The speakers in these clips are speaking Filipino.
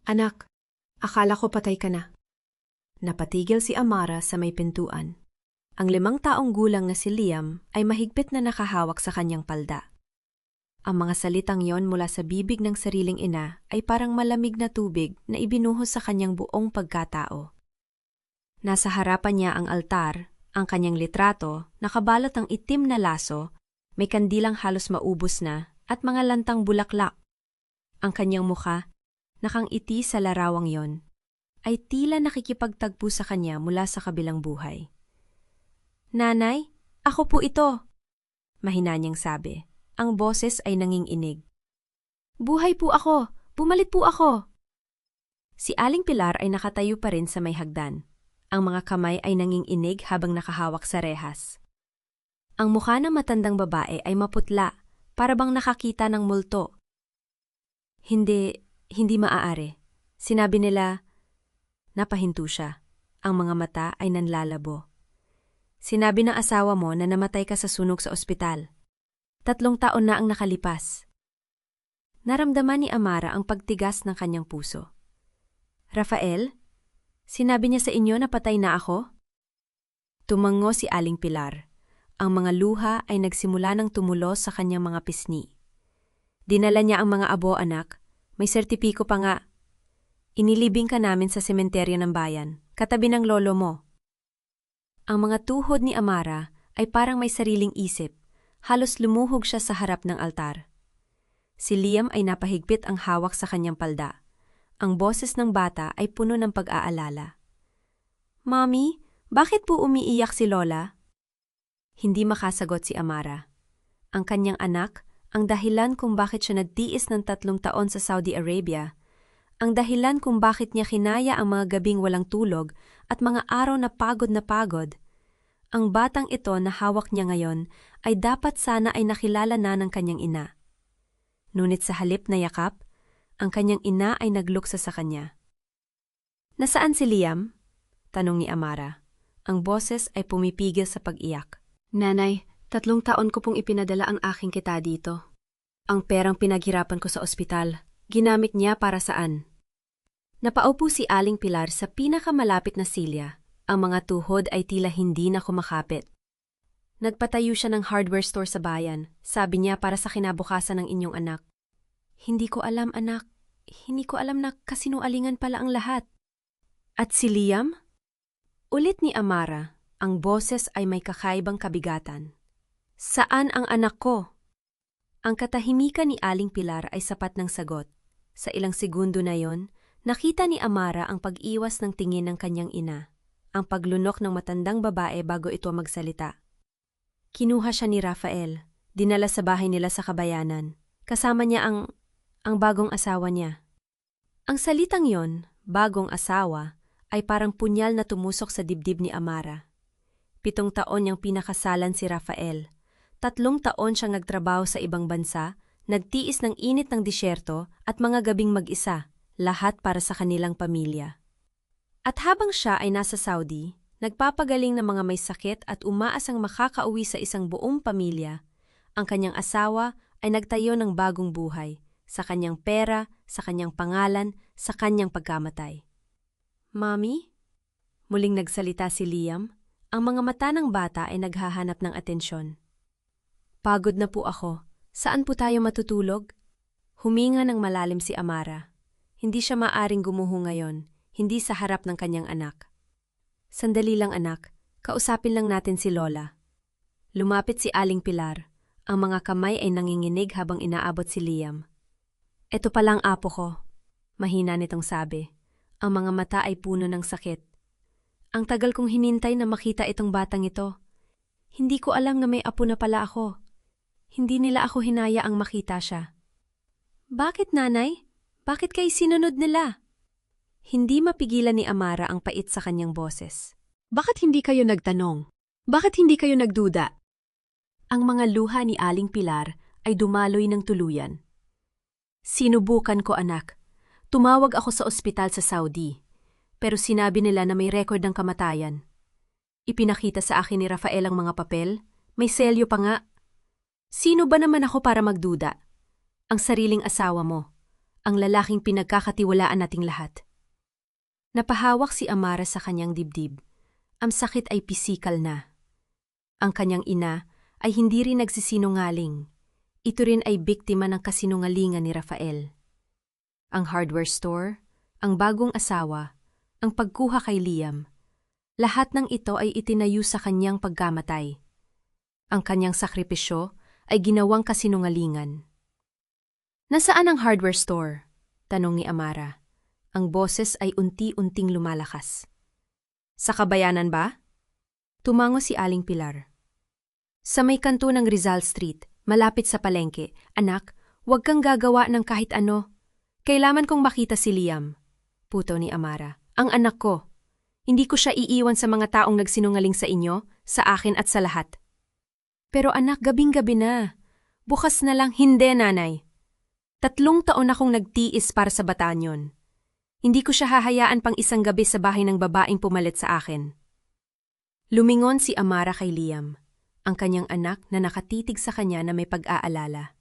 Anak, akala ko patay ka na. Napatigil si Amara sa may pintuan. Ang 5 taong gulang na si Liam ay mahigpit na nakahawak sa kanyang palda. Ang mga salitang yon mula sa bibig ng sariling ina ay parang malamig na tubig na ibinuhos sa kanyang buong pagkatao. Nasa harapan niya ang altar, ang kanyang litrato, nakabalot ang itim na laso, may kandilang halos maubos na, at mga lantang bulaklak. Ang kanyang mukha, nakangiti sa larawang yon, ay tila nakikipagtagpo sa kanya mula sa kabilang buhay. "Nanay, ako po ito," mahina niyang sabi. Ang boses ay nanginginig. "Buhay po ako! Bumalik po ako!" Si Aling Pilar ay nakatayo pa rin sa may hagdan. Ang mga kamay ay nanginginig habang nakahawak sa rehas. Ang mukha ng matandang babae ay maputla, para bang nakakita ng multo. Hindi maaari. Sinabi nila, napahinto siya. Ang mga mata ay nanlalabo. Sinabi ng asawa mo na namatay ka sa sunog sa ospital. 3 taon na ang nakalipas. Naramdaman ni Amara ang pagtigas ng kanyang puso. "Rafael, sinabi niya sa inyo na patay na ako?" Tumango si Aling Pilar. Ang mga luha ay nagsimula ng tumulos sa kanyang mga pisngi. "Dinala niya ang mga abo, anak. May sertipiko pa nga. Inilibing ka namin sa sementeryo ng bayan, katabi ng lolo mo." Ang mga tuhod ni Amara ay parang may sariling isip. Halos lumuhog siya sa harap ng altar. Si Liam ay napahigpit ang hawak sa kanyang palda. Ang boses ng bata ay puno ng pag-aalala. "Mommy, bakit po umiiyak si Lola?" Hindi makasagot si Amara. Ang kanyang anak, ang dahilan kung bakit siya nagtiis ng 3 taon sa Saudi Arabia, ang dahilan kung bakit niya kinaya ang mga gabing walang tulog at mga araw na pagod na pagod. Ang batang ito na hawak niya ngayon ay dapat sana ay nakilala na ng kanyang ina. Ngunit sa halip na yakap, ang kanyang ina ay nagluksa sa kanya. "Nasaan si Liam?" tanong ni Amara. Ang boses ay pumipigil sa pag-iyak. "Nanay, 3 taon ko pong ipinadala ang aking kita dito. Ang perang pinaghirapan ko sa ospital, ginamit niya para saan?" Napaupo si Aling Pilar sa pinakamalapit na silya. Ang mga tuhod ay tila hindi na kumakapit. "Nagpatayo siya ng hardware store sa bayan. Sabi niya para sa kinabukasan ng inyong anak." "Hindi ko alam, anak. Hindi ko alam na kasinungalingan pala ang lahat." "At si Liam?" Ulit ni Amara, ang boses ay may kakaibang kabigatan. "Saan ang anak ko?" Ang katahimikan ni Aling Pilar ay sapat ng sagot. Sa ilang segundo na yon, nakita ni Amara ang pag-iwas ng tingin ng kanyang ina. Ang paglunok ng matandang babae bago ito magsalita. Kinuha siya ni Rafael, dinala sa bahay nila sa kabayanan. Kasama niya ang bagong asawa niya. Ang salitang yon, bagong asawa, ay parang punyal na tumusok sa dibdib ni Amara. 7 taon niyang pinakasalan si Rafael. 3 taon siyang nagtrabaho sa ibang bansa, nagtiis ng init ng disyerto at mga gabing mag-isa, lahat para sa kanilang pamilya. At habang siya ay nasa Saudi, nagpapagaling ng mga may sakit at umaasang makakauwi sa isang buong pamilya, ang kanyang asawa ay nagtayo ng bagong buhay, sa kanyang pera, sa kanyang pangalan, sa kanyang pagkamatay. "Mommy?" Muling nagsalita si Liam. Ang mga mata ng bata ay naghahanap ng atensyon. "Pagod na po ako. Saan po tayo matutulog?" Huminga ng malalim si Amara. Hindi siya maaring gumuho ngayon. Hindi sa harap ng kanyang anak. "Sandali lang, anak. Kausapin lang natin si Lola." Lumapit si Aling Pilar. Ang mga kamay ay nanginginig habang inaabot si Liam. "Ito palang apo ko," mahina nitong sabi. Ang mga mata ay puno ng sakit. "Ang tagal kong hinintay na makita itong batang ito. Hindi ko alam na may apo na pala ako. Hindi nila ako hinaya ang makita siya." "Bakit, nanay? Bakit kayo sinunod nila?" Hindi mapigilan ni Amara ang pait sa kanyang boses. "Bakit hindi kayo nagtanong? Bakit hindi kayo nagduda?" Ang mga luha ni Aling Pilar ay dumaloy ng tuluyan. "Sinubukan ko, anak. Tumawag ako sa ospital sa Saudi. Pero sinabi nila na may record ng kamatayan. Ipinakita sa akin ni Rafael ang mga papel. May selyo pa nga. Sino ba naman ako para magduda? Ang sariling asawa mo. ang lalaking pinagkakatiwalaan nating lahat. Napahawak si Amara sa kanyang dibdib. Ang sakit ay pisikal na. Ang kanyang ina ay hindi rin nagsisinungaling. Ito rin ay biktima ng kasinungalingan ni Rafael. Ang hardware store, ang bagong asawa, ang pagkuha kay Liam, lahat ng ito ay itinayo sa kanyang pagkamatay. Ang kanyang sakripisyo ay ginawang kasinungalingan. Nasaan ang hardware store? Tanong ni Amara. Ang boses ay unti-unting lumalakas. Sa kabayanan ba? Tumango si Aling Pilar. Sa may kanto ng Rizal Street, malapit sa palengke. Anak, huwag kang gagawa ng kahit ano. Kailangan kong makita si Liam. Puto ni Amara. Ang anak ko. Hindi ko siya iiwan sa mga taong nagsinungaling sa inyo, sa akin at sa lahat. Pero anak, gabing-gabi na. Bukas na lang, hindi nanay. 3 taon akong nagtiis para sa bataan yon. Hindi ko siya hahayaan pang isang gabi sa bahay ng babaeng pumalit sa akin. Lumingon si Amara kay Liam, ang kanyang anak na nakatitig sa kanya na may pag-aalala.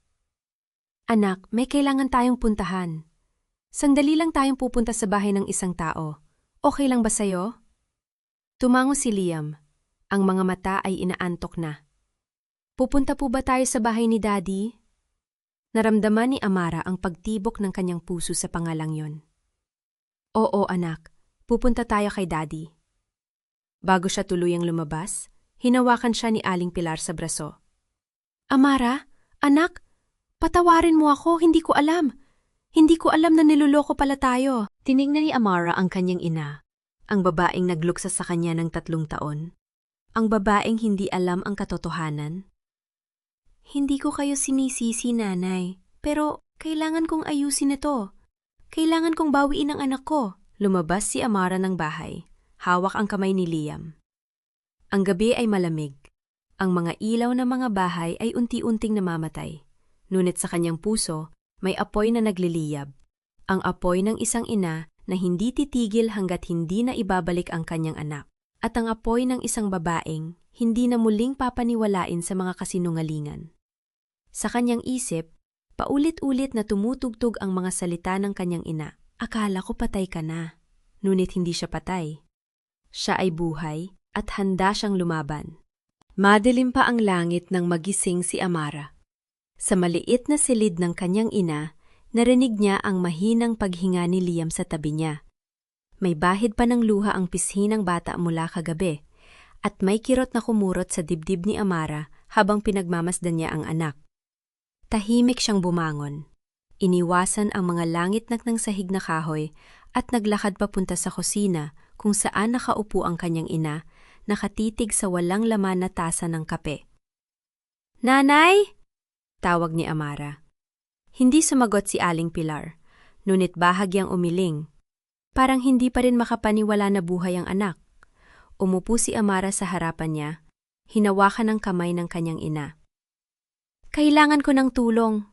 Anak, may kailangan tayong puntahan. Sandali lang tayong pupunta sa bahay ng isang tao. Okay lang ba sa'yo? Tumango si Liam. Ang mga mata ay inaantok na. Pupunta po ba tayo sa bahay ni Daddy? Naramdaman ni Amara ang pagtibok ng kanyang puso sa pangalang yon. Oo, anak. Pupunta tayo kay Daddy. Bago siya tuluyang lumabas, hinawakan siya ni Aling Pilar sa braso. Amara, anak, patawarin mo ako, hindi ko alam. Hindi ko alam na niloloko pala tayo. Tinignan ni Amara ang kanyang ina, ang babaeng nagluksa sa kanya ng 3 taon. Ang babaeng hindi alam ang katotohanan. Hindi ko kayo sinisisi, nanay, pero kailangan kong ayusin ito. Kailangan kong bawiin ang anak ko. Lumabas si Amara ng bahay. Hawak ang kamay ni Liam. Ang gabi ay malamig. Ang mga ilaw ng mga bahay ay unti-unting namamatay. Ngunit sa kanyang puso, may apoy na nagliliyab. Ang apoy ng isang ina na hindi titigil hanggat hindi na ibabalik ang kanyang anak. At ang apoy ng isang babaeng hindi na muling papaniwalain sa mga kasinungalingan. Sa kanyang isip, paulit-ulit na tumutugtog ang mga salita ng kanyang ina. Akala ko patay ka na. Ngunit hindi siya patay. Siya ay buhay at handa siyang lumaban. Madilim pa ang langit nang magising si Amara. Sa maliit na silid ng kanyang ina, narinig niya ang mahinang paghinga ni Liam sa tabi niya. May bahid pa ng luha ang pisngi ng bata mula kagabi, at may kirot na kumurot sa dibdib ni Amara habang pinagmamasdan niya ang anak. Tahimik siyang bumangon. Iniwasan ang mga langit-nak ng sahig na kahoy at naglakad papunta sa kusina kung saan nakaupo ang kanyang ina, nakatitig sa walang laman na tasa ng kape. Nanay! Tawag ni Amara. Hindi sumagot si Aling Pilar, ngunit bahagyang umiling. Parang hindi pa rin makapaniwala na buhay ang anak. Umupo si Amara sa harapan niya, hinawakan ang kamay ng kanyang ina. Kailangan ko ng tulong.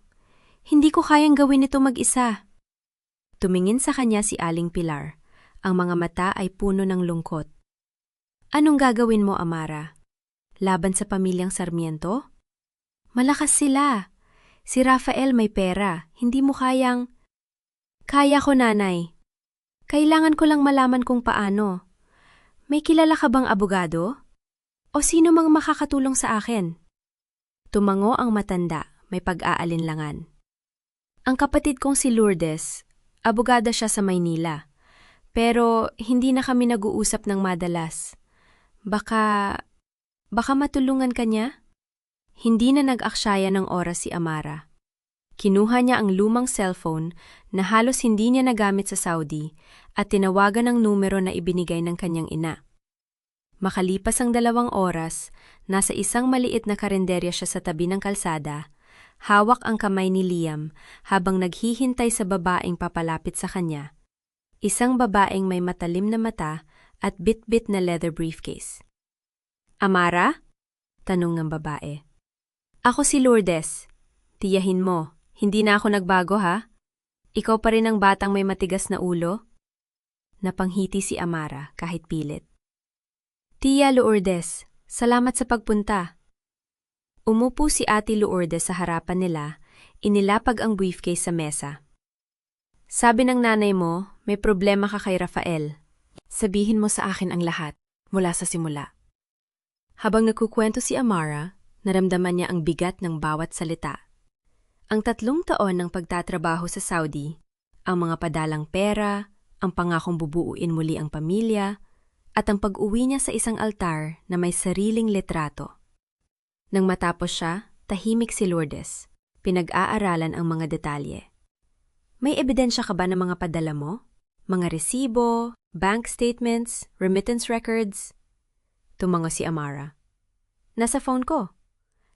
Hindi ko kayang gawin ito mag-isa. Tumingin sa kanya si Aling Pilar. Ang mga mata ay puno ng lungkot. Anong gagawin mo, Amara? Laban sa pamilyang Sarmiento? Malakas sila. Si Rafael may pera. Hindi mo kayang... Kaya ko, nanay. Kailangan ko lang malaman kung paano. May kilala ka bang abogado? O sino mang makakatulong sa akin? Tumango ang matanda, may pag-aalinlangan. Ang kapatid kong si Lourdes, abogada siya sa Maynila. Pero hindi na kami nag-uusap ng madalas. Baka matulungan ka niya? Hindi na nag-aksyaya ng oras si Amara. Kinuha niya ang lumang cellphone na halos hindi niya nagamit sa Saudi at tinawagan ang numero na ibinigay ng kanyang ina. Makalipas ang 2 oras, nasa isang maliit na karinderya siya sa tabi ng kalsada, hawak ang kamay ni Liam habang naghihintay sa babaeng papalapit sa kanya. Isang babaeng may matalim na mata at bit-bit na leather briefcase. Amara? Tanong ng babae. Ako si Lourdes. Tiyahin mo, hindi na ako nagbago ha? Ikaw pa rin ang batang may matigas na ulo? Napanghiti si Amara kahit pilit. Tia Lourdes, salamat sa pagpunta. Umupo si Ate Lourdes sa harapan nila, inilapag ang briefcase sa mesa. Sabi ng nanay mo, may problema ka kay Rafael. Sabihin mo sa akin ang lahat, mula sa simula. Habang nagkukwento si Amara, naramdaman niya ang bigat ng bawat salita. Ang 3 taon ng pagtatrabaho sa Saudi, ang mga padalang pera, ang pangakong bubuuin muli ang pamilya, at ang pag-uwi niya sa isang altar na may sariling litrato. Nang matapos siya, tahimik si Lourdes. Pinag-aaralan ang mga detalye. May ebidensya ka ba ng mga padala mo? Mga resibo, bank statements, remittance records? Tumango si Amara. Nasa phone ko.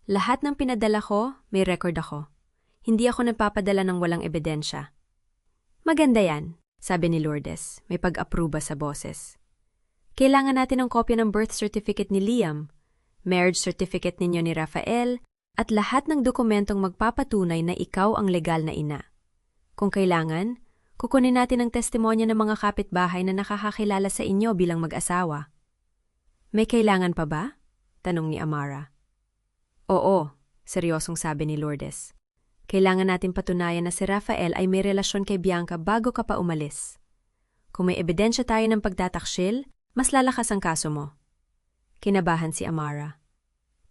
Lahat ng pinadala ko, may record ako. Hindi ako nagpapadala ng walang ebidensya. Maganda yan, sabi ni Lourdes, may pag-apruba sa boses. Kailangan natin ng kopya ng birth certificate ni Liam, marriage certificate ninyo ni Rafael, at lahat ng dokumentong magpapatunay na ikaw ang legal na ina. Kung kailangan, kukunin natin ang testimonya ng mga kapitbahay na nakakakilala sa inyo bilang mag-asawa. May kailangan pa ba? Tanong ni Amara. Oo, seryosong sabi ni Lourdes. Kailangan natin patunayan na si Rafael ay may relasyon kay Bianca bago ka pa umalis. Kung may ebidensya tayo ng pagtataksil, mas lalakas ang kaso mo. Kinabahan si Amara.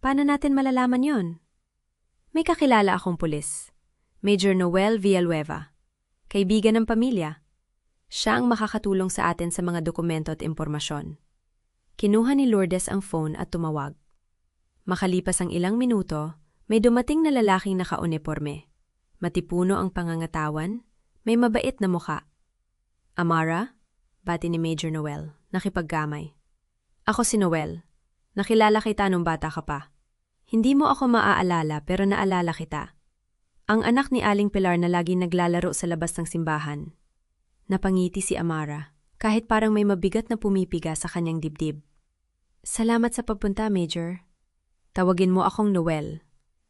Paano natin malalaman yon? May kakilala akong pulis, Major Noel Villanueva, kaibigan ng pamilya. Siya ang makakatulong sa atin sa mga dokumento at impormasyon. Kinuha ni Lourdes ang phone at tumawag. Makalipas ang ilang minuto, may dumating na lalaking nakauniporme. Matipuno ang pangangatawan, may mabait na muka. Amara, bati ni Major Noel, nakipaggamay. Ako si Noel. Nakilala kita nung bata ka pa. Hindi mo ako maaalala pero naalala kita. Ang anak ni Aling Pilar na laging naglalaro sa labas ng simbahan. Napangiti si Amara, kahit parang may mabigat na pumipiga sa kanyang dibdib. Salamat sa pagpunta, Major. Tawagin mo akong Noel.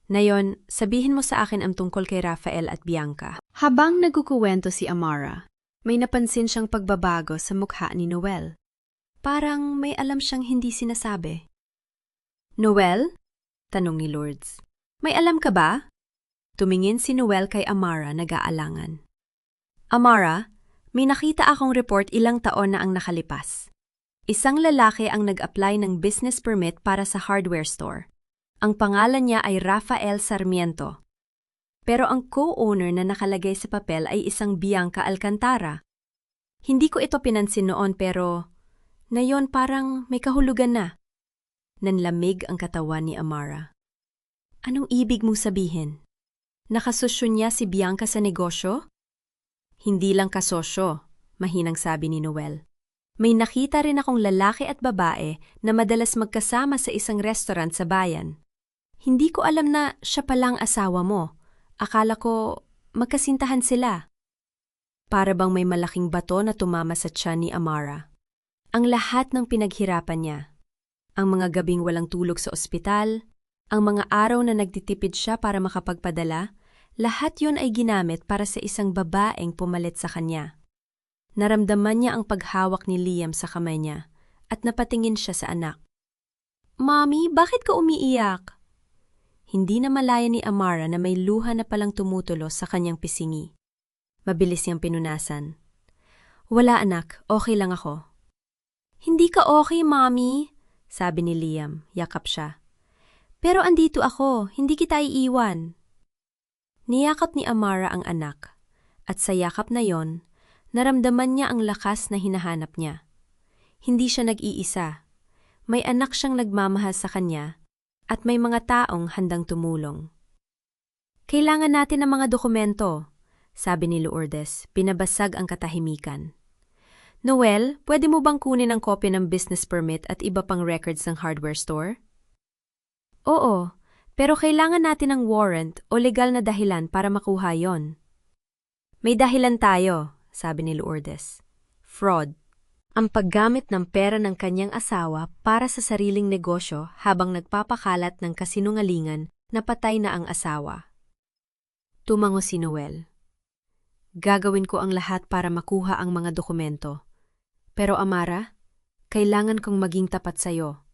Ngayon, sabihin mo sa akin ang tungkol kay Rafael at Bianca. Habang nagkukuwento si Amara, may napansin siyang pagbabago sa mukha ni Noel. Parang may alam siyang hindi sinasabi. Noel? Tanong ni Lourdes. May alam ka ba? Tumingin si Noel kay Amara nag-aalangan. Amara, may nakita akong report ilang taon na ang nakalipas. Isang lalaki ang nag-apply ng business permit para sa hardware store. Ang pangalan niya ay Rafael Sarmiento. Pero ang co-owner na nakalagay sa papel ay isang Bianca Alcantara. Hindi ko ito pinansin noon pero ngayon parang may kahulugan na. Nanlamig ang katawan ni Amara. Anong ibig mong sabihin? Nakasosyo niya si Bianca sa negosyo? Hindi lang kasosyo, mahinang sabi ni Noel. May nakita rin akong lalaki at babae na madalas magkasama sa isang restaurant sa bayan. Hindi ko alam na siya palang asawa mo. Akala ko magkasintahan sila. Para bang may malaking bato na tumama sa tiyan ni Amara. Ang lahat ng pinaghirapan niya. Ang mga gabing walang tulog sa ospital, ang mga araw na nagtitipid siya para makapagpadala, lahat yon ay ginamit para sa isang babaeng pumalit sa kanya. Naramdaman niya ang paghawak ni Liam sa kamay niya at napatingin siya sa anak. Mami, bakit ka umiiyak? Hindi na malaya ni Amara na may luha na palang tumutulos sa kanyang pisingi. Mabilis niyang pinunasan. Wala anak, okay lang ako. Hindi ka okay, Mami, sabi ni Liam, yakap siya. Pero andito ako, hindi kita iiwan. Niyakap ni Amara ang anak, at sa yakap na yon, naramdaman niya ang lakas na hinahanap niya. Hindi siya nag-iisa. May anak siyang nagmamahal sa kanya, at may mga taong handang tumulong. Kailangan natin ng mga dokumento, sabi ni Lourdes, pinabasag ang katahimikan. Noel, pwede mo bang kunin ang kopya ng business permit at iba pang records ng hardware store? Oo, pero kailangan natin ng warrant o legal na dahilan para makuha yon. May dahilan tayo, sabi ni Lourdes. Fraud. Ang paggamit ng pera ng kanyang asawa para sa sariling negosyo habang nagpapakalat ng kasinungalingan na patay na ang asawa. Tumango si Noel. Gagawin ko ang lahat para makuha ang mga dokumento. Pero Amara, kailangan kong maging tapat sa'yo.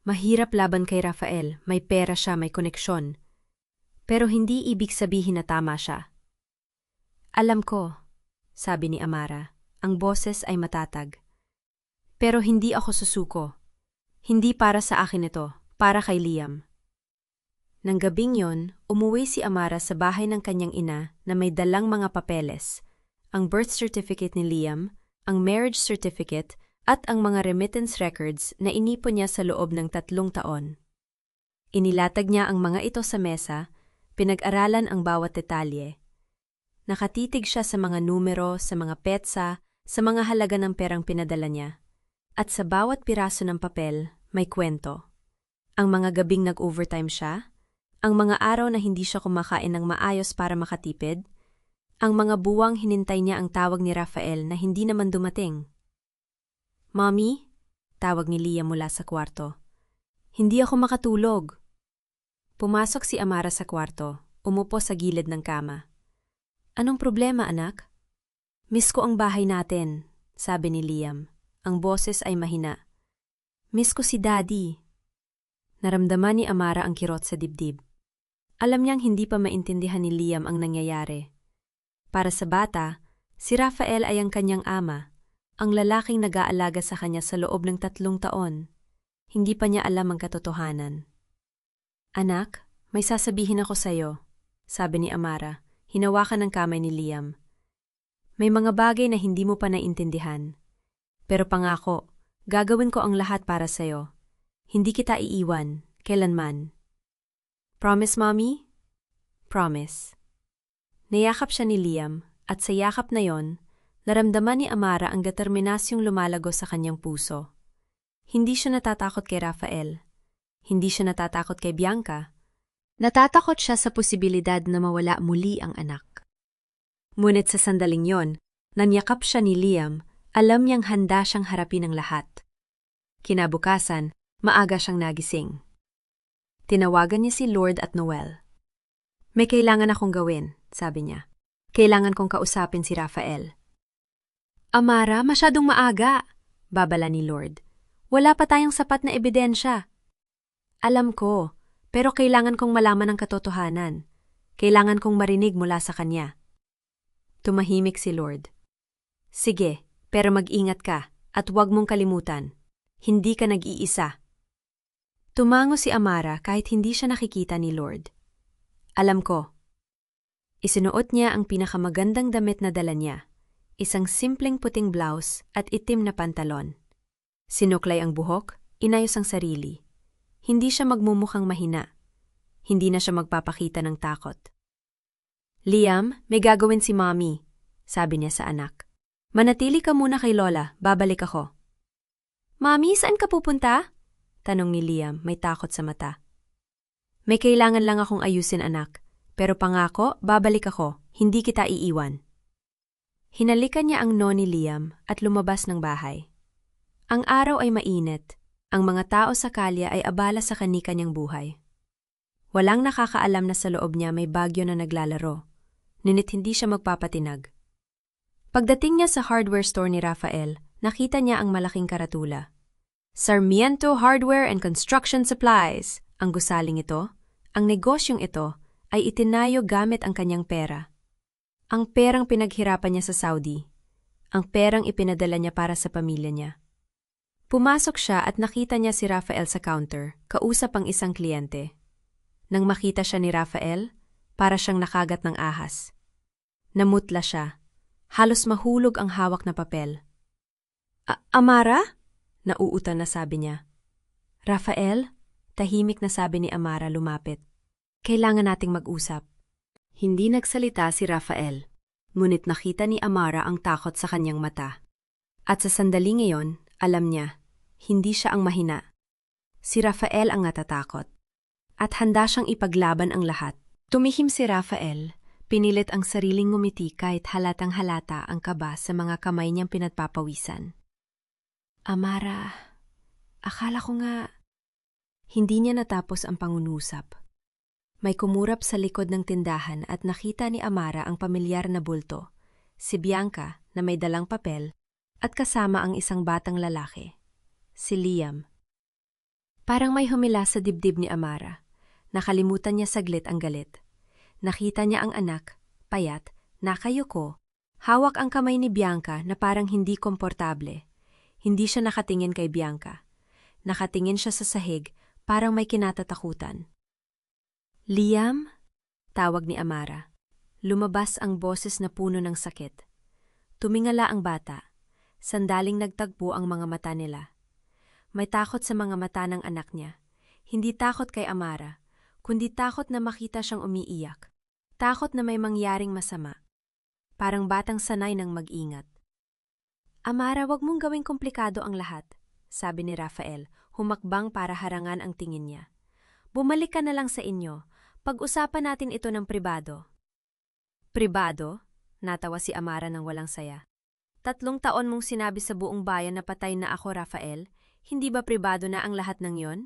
Mahirap laban kay Rafael, may pera siya, may koneksyon. Pero hindi ibig sabihin na tama siya. Alam ko, sabi ni Amara. Ang boses ay matatag. Pero hindi ako susuko. Hindi para sa akin ito, para kay Liam. Nang gabing yon, umuwi si Amara sa bahay ng kanyang ina na may dalang mga papeles, ang birth certificate ni Liam, ang marriage certificate, at ang mga remittance records na inipon niya sa loob ng 3 taon. Inilatag niya ang mga ito sa mesa, pinag-aralan ang bawat detalye. Nakatitig siya sa mga numero, sa mga petsa, sa mga halaga ng perang pinadala niya. At sa bawat piraso ng papel, may kwento. Ang mga gabing nag-overtime siya, ang mga araw na hindi siya kumakain ng maayos para makatipid, ang mga buwang hinintay niya ang tawag ni Rafael na hindi naman dumating. "Mommy?" tawag ni Liam mula sa kwarto. "Hindi ako makatulog." Pumasok si Amara sa kwarto, umupo sa gilid ng kama. "Anong problema, anak?" "Miss ko ang bahay natin," sabi ni Liam. Ang boses ay mahina. "Miss ko si Daddy." Naramdaman ni Amara ang kirot sa dibdib. Alam niyang hindi pa maintindihan ni Liam ang nangyayari. Para sa bata, si Rafael ay ang kanyang ama, ang lalaking nag-aalaga sa kanya sa loob ng 3 taon. Hindi pa niya alam ang katotohanan. "Anak, may sasabihin ako sa'yo," sabi ni Amara, hinawakan ng kamay ni Liam. "May mga bagay na hindi mo pa naintindihan. Pero pangako, gagawin ko ang lahat para sa'yo. Hindi kita iiwan, kailanman." "Promise, Mommy?" "Promise." Niyakap siya ni Liam, at sa yakap na yon, naramdaman ni Amara ang determinasyong lumalago sa kanyang puso. Hindi siya natatakot kay Rafael. Hindi siya natatakot kay Bianca. Natatakot siya sa posibilidad na mawala muli ang anak. Ngunit sa sandaling yon, nanyakap siya ni Liam, alam niyang handa siyang harapin ang lahat. Kinabukasan, maaga siyang nagising. Tinawagan niya si Lord at Noel. "May kailangan akong gawin," sabi niya. "Kailangan kong kausapin si Rafael." "Amara, masyadong maaga," babala ni Lord. "Wala pa tayong sapat na ebidensya." "Alam ko, pero kailangan kong malaman ang katotohanan. Kailangan kong marinig mula sa kanya." Tumahimik si Lord. "Sige, pero mag-ingat ka at huwag mong kalimutan. Hindi ka nag-iisa." Tumango si Amara kahit hindi siya nakikita ni Lord. "Alam ko." Isinuot niya ang pinakamagandang damit na dala niya, isang simpleng puting blouse at itim na pantalon. Sinuklay ang buhok, inayos ang sarili. Hindi siya magmumukhang mahina. Hindi na siya magpapakita ng takot. "Liam, may gagawin si Mommy," sabi niya sa anak. "Manatili ka muna kay Lola, babalik ako." "Mommy, saan ka pupunta?" tanong ni Liam, may takot sa mata. "May kailangan lang akong ayusin, anak. Pero pangako, babalik ako, hindi kita iiwan." Hinalikan niya ang no ni Liam at lumabas ng bahay. Ang araw ay mainit. Ang mga tao sa kalye ay abala sa kani-kanyang buhay. Walang nakakaalam na sa loob niya may bagyo na naglalaro. Ngunit hindi siya magpapatinag. Pagdating niya sa hardware store ni Rafael, nakita niya ang malaking karatula. "Sarmiento Hardware and Construction Supplies." Ang gusaling ito, ang negosyong ito, ay itinayo gamit ang kanyang pera. Ang perang pinaghirapan niya sa Saudi. Ang perang ipinadala niya para sa pamilya niya. Pumasok siya at nakita niya si Rafael sa counter, kausap ang isang kliyente. Nang makita siya ni Rafael, para siyang nakagat ng ahas. Namutla siya. Halos mahulog ang hawak na papel. "Amara?" Nauutan na sabi niya. "Rafael?" Tahimik na sabi ni Amara lumapit. "Kailangan nating mag-usap." Hindi nagsalita si Rafael, ngunit nakita ni Amara ang takot sa kanyang mata. At sa sandaling iyon, alam niya, hindi siya ang mahina. Si Rafael ang natatakot. At handa siyang ipaglaban ang lahat. Tumihim si Rafael, pinilit ang sariling ngumiti kahit halatang-halata ang kaba sa mga kamay niyang pinagpapawisan. "Amara, akala ko nga..." Hindi niya natapos ang pangunusap. May kumurap sa likod ng tindahan at nakita ni Amara ang pamilyar na bulto, si Bianca na may dalang papel at kasama ang isang batang lalaki, si Liam. Parang may humila sa dibdib ni Amara. Nakalimutan niya saglit ang galit. Nakita niya ang anak, payat, nakayuko, Hawak ang kamay ni Bianca na parang hindi komportable. Hindi siya nakatingin kay Bianca. Nakatingin siya sa sahig, parang may kinatatakutan. Liam? Tawag ni Amara. Lumabas ang boses na puno ng sakit. Tumingala ang bata. Sandaling nagtagpo ang mga mata nila. May takot sa mga mata ng anak niya. Hindi takot kay Amara, kundi takot na makita siyang umiiyak. Takot na may mangyaring masama. Parang batang sanay ng mag-ingat. Amara, wag mong gawing komplikado ang lahat, sabi ni Rafael, humakbang para harangan ang tingin niya. Bumalik ka na lang sa inyo. Pag-usapan natin ito ng pribado. Pribado? Natawa si Amara ng walang saya. 3 taon mong sinabi sa buong bayan na patay na ako, Rafael. Hindi ba pribado na ang lahat ng yon?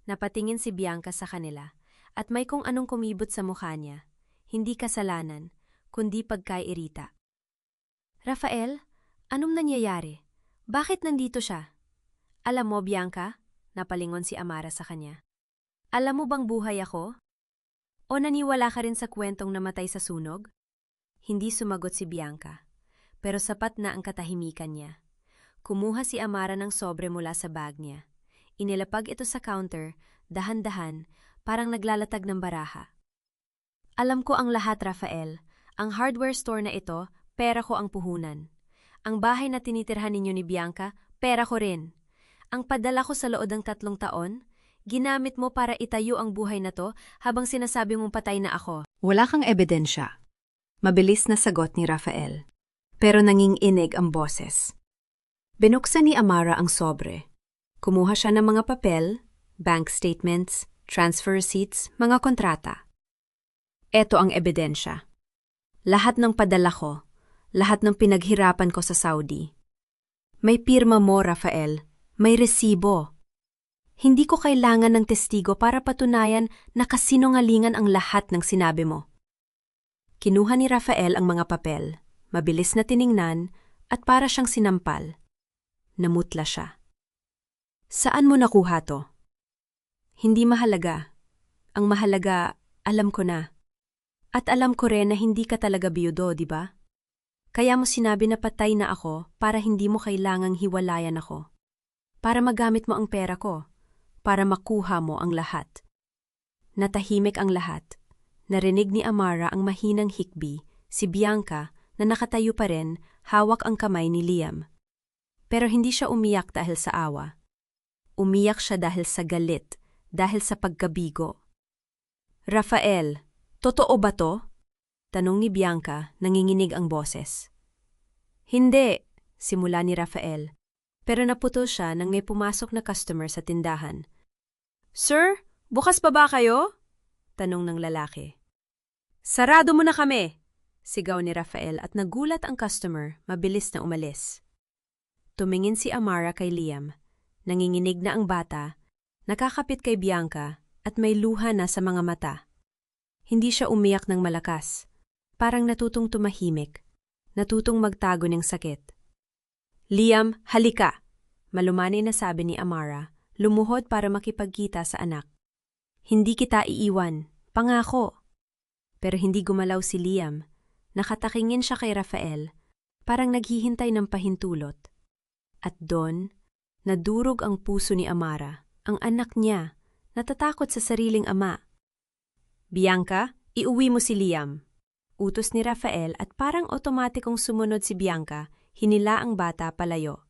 Napatingin si Bianca sa kanila at may kung anong kumibot sa mukha niya. Hindi kasalanan, kundi pagkairita. Rafael, anong nangyayari? Bakit nandito siya? Alam mo, Bianca, napalingon si Amara sa kanya. Alam mo bang buhay ako? O naniwala ka rin sa kwentong namatay sa sunog? Hindi sumagot si Bianca, pero sapat na ang katahimikan niya. Kumuha si Amara ng sobre mula sa bag niya. Inilapag ito sa counter, dahan-dahan, parang naglalatag ng baraha. Alam ko ang lahat, Rafael. Ang hardware store na ito, pera ko ang puhunan. Ang bahay na tinitirhan ninyo ni Bianca, pera ko rin. Ang padala ko sa loob ng 3 taon, ginamit mo para itayo ang buhay na to habang sinasabi mong patay na ako. Wala kang ebidensya. Mabilis na sagot ni Rafael. Pero nanginginig ang boses. Binuksan ni Amara ang sobre. Kumuha siya ng mga papel, bank statements, transfer receipts, mga kontrata. Ito ang ebidensya. Lahat ng padala ko, lahat ng pinaghirapan ko sa Saudi. May pirma mo, Rafael. May resibo. Hindi ko kailangan ng testigo para patunayan na kasinungalingan ang lahat ng sinabi mo. Kinuha ni Rafael ang mga papel, mabilis na tiningnan at para siyang sinampal. Namutla siya. Saan mo nakuha to? Hindi mahalaga. Ang mahalaga, alam ko na. At alam ko rin na hindi ka talaga biyudo, di ba? Kaya mo sinabi na patay na ako para hindi mo kailangang hiwalayan ako. Para magamit mo ang pera ko. Para makuha mo ang lahat. Natahimik ang lahat. Narinig ni Amara ang mahinang hikbi, si Bianca na nakatayo pa rin, hawak ang kamay ni Liam. Pero hindi siya umiyak dahil sa awa. Umiyak siya dahil sa galit, dahil sa pagkabigo. Rafael, totoo ba to? Tanong ni Bianca, nanginginig ang boses. Hindi, simula ni Rafael. Pero naputol siya nang may pumasok na customer sa tindahan. Sir, bukas pa ba kayo? Tanong ng lalaki. Sarado mo na kami! Sigaw ni Rafael at nagulat ang customer, mabilis na umalis. Tumingin si Amara kay Liam. Nanginginig na ang bata, nakakapit kay Bianca at may luha na sa mga mata. Hindi siya umiyak ng malakas. Parang natutong tumahimik. Natutong magtago ng sakit. Liam, halika! Malumani na sabi ni Amara, lumuhod para makipagkita sa anak. Hindi kita iiwan, pangako. Pero hindi gumalaw si Liam. Nakatakingin siya kay Rafael, parang naghihintay ng pahintulot. At doon, nadurog ang puso ni Amara, ang anak niya, natatakot sa sariling ama. Bianca, iuwi mo si Liam. Utos ni Rafael at parang otomatikong sumunod si Bianca, hinila ang bata palayo.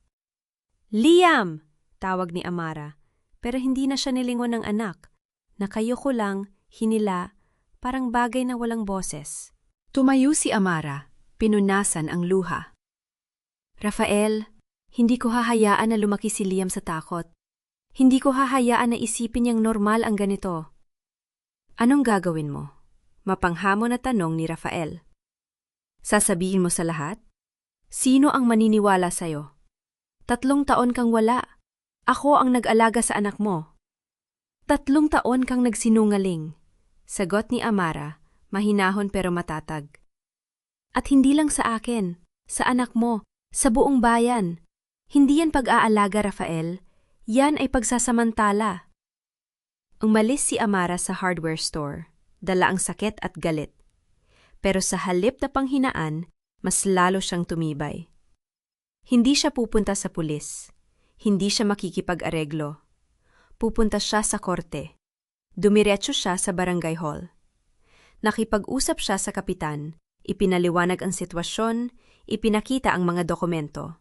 Liam! Tawag ni Amara, pero hindi na siya nilingon ng anak. Nakayuko lang, hinila, parang bagay na walang boses. Tumayo si Amara, pinunasan ang luha. Rafael, hindi ko hahayaan na lumaki si Liam sa takot. Hindi ko hahayaan na isipin niyang normal ang ganito. Anong gagawin mo? Mapanghamon na tanong ni Rafael. Sasabihin mo sa lahat? Sino ang maniniwala sa'yo? 3 taon kang wala. Ako ang nag-alaga sa anak mo. 3 taon kang nagsinungaling. Sagot ni Amara, mahinahon pero matatag. At hindi lang sa akin, sa anak mo, sa buong bayan. Hindi yan pag-aalaga, Rafael. Yan ay pagsasamantala. Umalis si Amara sa hardware store, dala ang sakit at galit. Pero sa halip na panghinaan, mas lalo siyang tumibay. Hindi siya pupunta sa pulis. Hindi siya makikipag-areglo. Pupunta siya sa korte. Dumiretso siya sa barangay hall. Nakipag-usap siya sa kapitan, ipinaliwanag ang sitwasyon, ipinakita ang mga dokumento.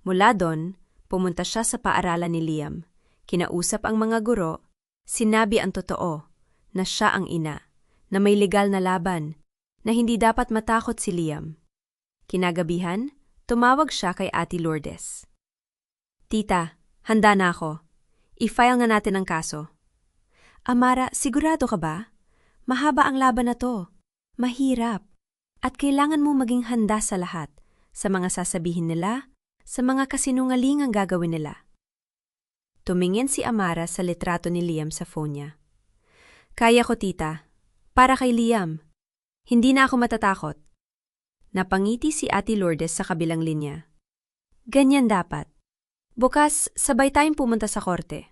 Mula doon, pumunta siya sa paaralan ni Liam. Kinausap ang mga guro, sinabi ang totoo, na siya ang ina, na may legal na laban, na hindi dapat matakot si Liam. Kinagabihan, tumawag siya kay Ate Lourdes. Tita, handa na ako. I-file na natin ang kaso. Amara, sigurado ka ba? Mahaba ang laban na to. Mahirap. At kailangan mo maging handa sa lahat. Sa mga sasabihin nila, sa mga kasinungalingang gagawin nila. Tumingin si Amara sa litrato ni Liam sa phone niya. Kaya ko, tita. Para kay Liam. Hindi na ako matatakot. Napangiti si Ate Lourdes sa kabilang linya. Ganyan dapat. Bukas, sabay tayong pumunta sa korte.